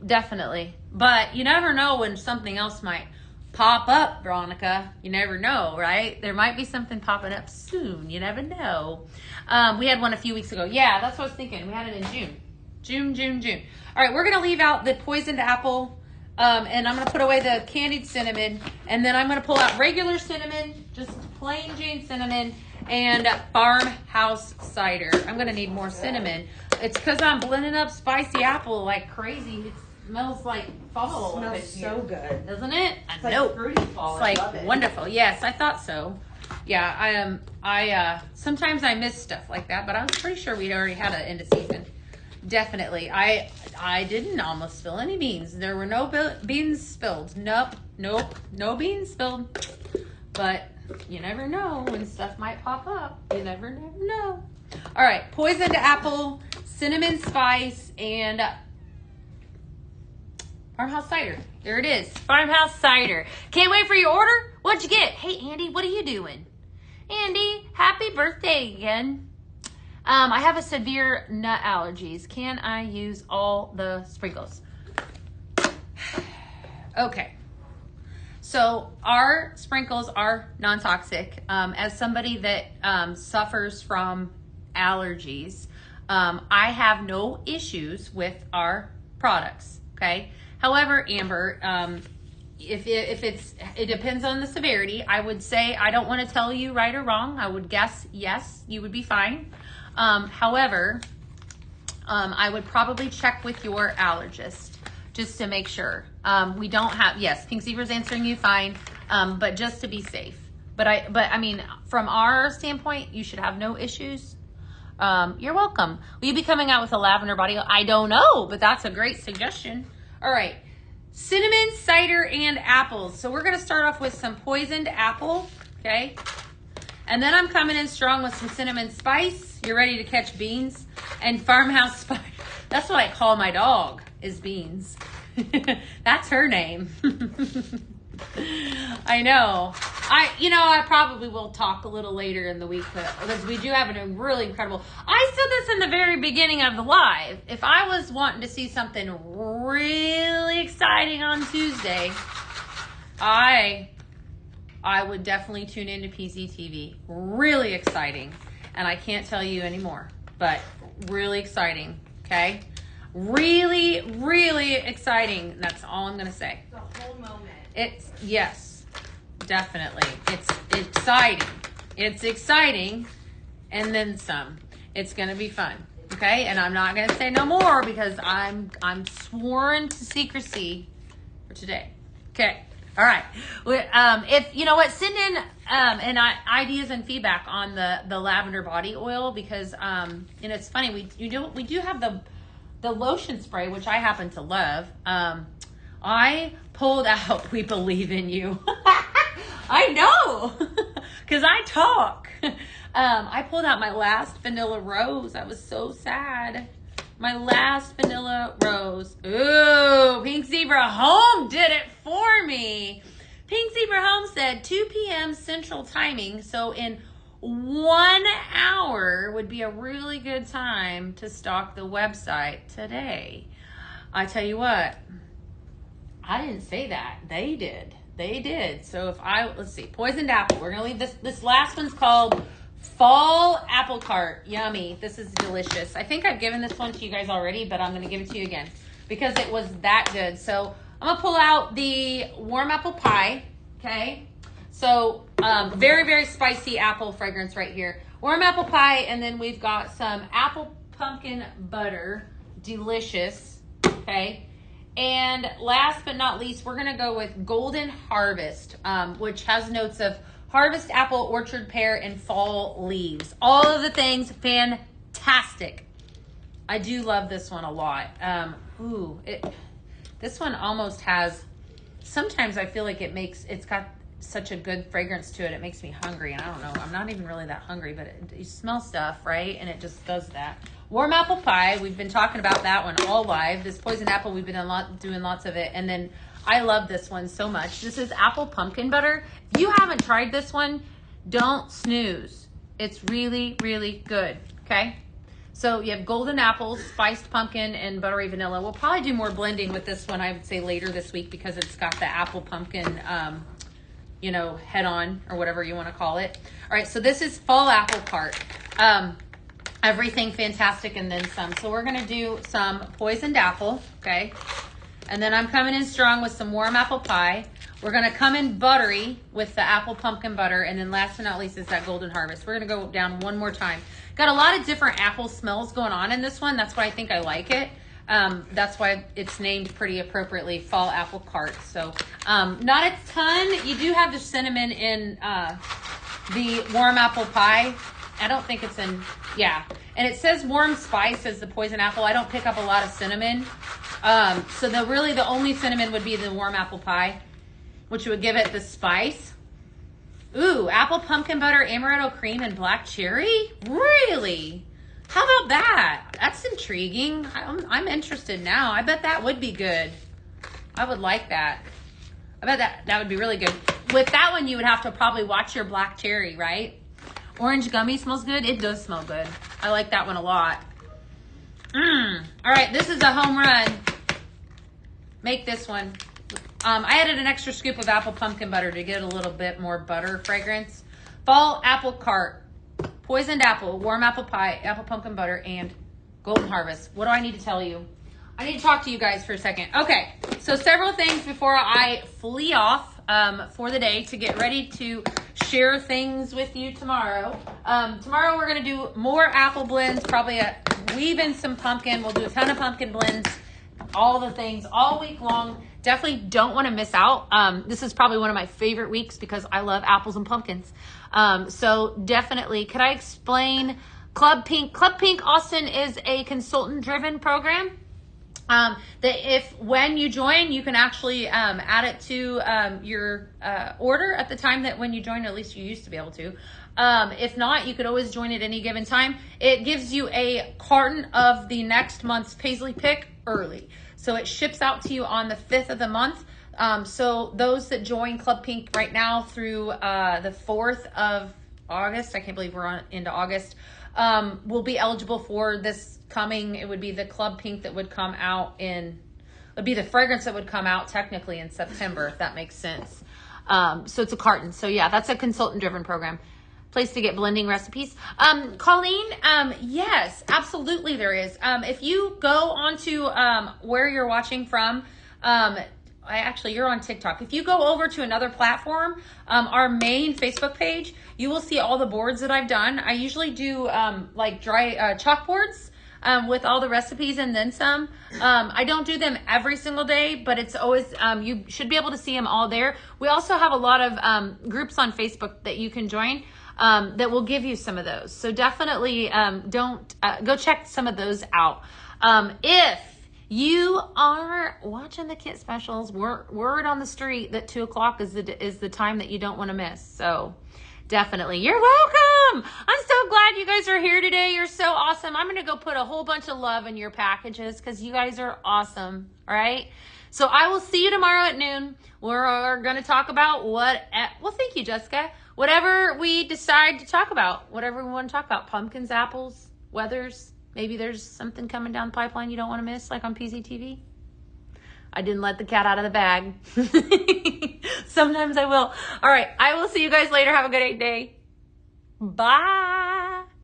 Definitely. But you never know when something else might pop up, Veronica. You never know, right? There might be something popping up soon. You never know. We had one a few weeks ago. Yeah, that's what I was thinking. We had it in June. June. All right, we're going to leave out the poisoned apple, and I'm going to put away the candied cinnamon, and then I'm going to pull out regular cinnamon, just plain Jane cinnamon, and farmhouse cider. I'm going to need more cinnamon. It's because I'm blending up spicy apple like crazy. It smells like fall. It smells so good. Doesn't it? It's like fruity fall. It's like I love it. wonderful. Yes, I thought so. Yeah, I sometimes I miss stuff like that, but I was pretty sure we'd already had an end of season. Definitely. I didn't almost spill any beans. There were no beans spilled. Nope, no beans spilled. But you never know when stuff might pop up. You never know. All right, poisoned apple, cinnamon spice, and farmhouse cider. There it is, farmhouse cider. Can't wait for your order. What'd you get? Hey, Andy, what are you doing? Andy, happy birthday again. I have a severe nut allergies. Can I use all the sprinkles? Okay. So our sprinkles are non-toxic. As somebody that suffers from allergies, I have no issues with our products. Okay. However, Amber, it depends on the severity. I would say, I don't want to tell you right or wrong. I would guess yes, you would be fine. However, I would probably check with your allergist just to make sure. We don't have, yes, Pink Zebra's answering you fine, but just to be safe. But I mean, from our standpoint, you should have no issues. You're welcome. Will you be coming out with a lavender body? I don't know, but that's a great suggestion. All right. Cinnamon, cider, and apples. So we're going to start off with some poisoned apple, okay? And then I'm coming in strong with some cinnamon spice. You're ready to catch beans. And farmhouse spice. That's what I call my dog, is Beans. That's her name. I know. I probably will talk a little later in the week, because we do have a really incredible. I said this in the very beginning of the live. If I was wanting to see something really exciting on Tuesday, I would definitely tune into PZTV. Really exciting. And I can't tell you anymore, but really exciting. Okay? Really, really exciting. That's all I'm going to say. The whole moment. Yes, definitely. It's exciting. It's exciting, and then some. It's gonna be fun. Okay, and I'm not gonna say no more because I'm sworn to secrecy for today. Okay, all right. If you know what, send in and ideas and feedback on the lavender body oil, because and it's funny, we do have the lotion spray, which I happen to love. I pulled out We Believe in You. I know, because I talk. I pulled out my last vanilla rose. I was so sad. My last vanilla rose. Ooh, Pink Zebra Home did it for me. Pink Zebra Home said 2 p.m. Central timing. So in 1 hour would be a really good time to stock the website today. I tell you what, I didn't say that. They did. They did. So let's see, Poisoned Apple. We're going to leave this last one's called Fall Apple Cart. Yummy. This is delicious. I think I've given this one to you guys already, but I'm going to give it to you again because it was that good. So I'm going to pull out the warm apple pie. Okay. So very, very spicy apple fragrance right here. Warm apple pie. And then we've got some apple pumpkin butter. Delicious. Okay. And last but not least, we're going to go with Golden Harvest, which has notes of harvest apple, orchard pear, and fall leaves. All of the things fantastic. I do love this one a lot. This one almost has, sometimes I feel like it's got such a good fragrance to it. It makes me hungry. And I don't know, I'm not even really that hungry, but you smell stuff, right? And it just does that. Warm apple pie. We've been talking about that one all live. This poison apple, we've been doing lots of it. And then I love this one so much. This is apple pumpkin butter. If you haven't tried this one, don't snooze. It's really, really good. Okay. So you have golden apples, spiced pumpkin, and buttery vanilla. We'll probably do more blending with this one, I would say, later this week because it's got the apple pumpkin, head on or whatever you want to call it. All right. So this is Fall Apple Cart. Everything fantastic and then some. So we're going to do some poisoned apple. Okay. And then I'm coming in strong with some warm apple pie. We're going to come in buttery with the apple pumpkin butter. And then last but not least is that Golden Harvest. We're going to go down one more time. Got a lot of different apple smells going on in this one. That's why I think I like it. That's why it's named pretty appropriately Fall Apple Cart. So not a ton. You do have the cinnamon in the warm apple pie. I don't think it's in, yeah. And it says warm spice as the poison apple. I don't pick up a lot of cinnamon. So the only cinnamon would be the warm apple pie, which would give it the spice. Ooh, apple pumpkin butter, amaretto cream, and black cherry? Really? How about that? That's intriguing. I'm interested now. I bet that would be good. I would like that. I bet that would be really good. With that one, you would have to probably watch your black cherry, right? Orange gummy smells good. It does smell good. I like that one a lot. All right, this is a home run. Make this one. I added an extra scoop of apple pumpkin butter to get a little bit more butter fragrance. Fall Apple Cart, poisoned apple, warm apple pie, apple pumpkin butter, and Golden Harvest. What do I need to tell you? I need to talk to you guys for a second. Okay, so several things before I flee off for the day to get ready to share things with you tomorrow. Tomorrow we're going to do more apple blends, probably weave in some pumpkin. We'll do a ton of pumpkin blends, all the things all week long. Definitely don't want to miss out. This is probably one of my favorite weeks because I love apples and pumpkins. So definitely, could I explain Club Pink? Club Pink Austin is a consultant-driven program. When you join, you can actually add it to your order at the time that when you join, or at least you used to be able to. If not, you could always join at any given time. It gives you a carton of the next month's Paisley Pick early. So it ships out to you on the 5th of the month. So those that join Club Pink right now through the 4th of August, I can't believe we're into August, will be eligible for this coming. It would be the Club Pink that would come out would be the fragrance that would come out technically in September, if that makes sense. So it's a carton. So yeah, that's a consultant-driven program. Place to get blending recipes. Colleen, yes, absolutely there is. If you go onto where you're watching from, you're on TikTok. If you go over to another platform, our main Facebook page, you will see all the boards that I've done. I usually do like dry chalkboards. with all the recipes and then some. I don't do them every single day, but it's always, you should be able to see them all there. We also have a lot of groups on Facebook that you can join that will give you some of those. So definitely go check some of those out. If you are watching the kit specials, word on the street that 2:00 is the time that you don't want to miss. So definitely, you're welcome. I'm so glad you guys are here today. You're so awesome. I'm going to go put a whole bunch of love in your packages because you guys are awesome. All right. So I will see you tomorrow at noon. We're going to talk about well, thank you, Jessica. Whatever we decide to talk about, whatever we want to talk about, pumpkins, apples, weathers. Maybe there's something coming down the pipeline you don't want to miss, like on PZTV. I didn't let the cat out of the bag. Sometimes I will. All right. I will see you guys later. Have a good day. Bye.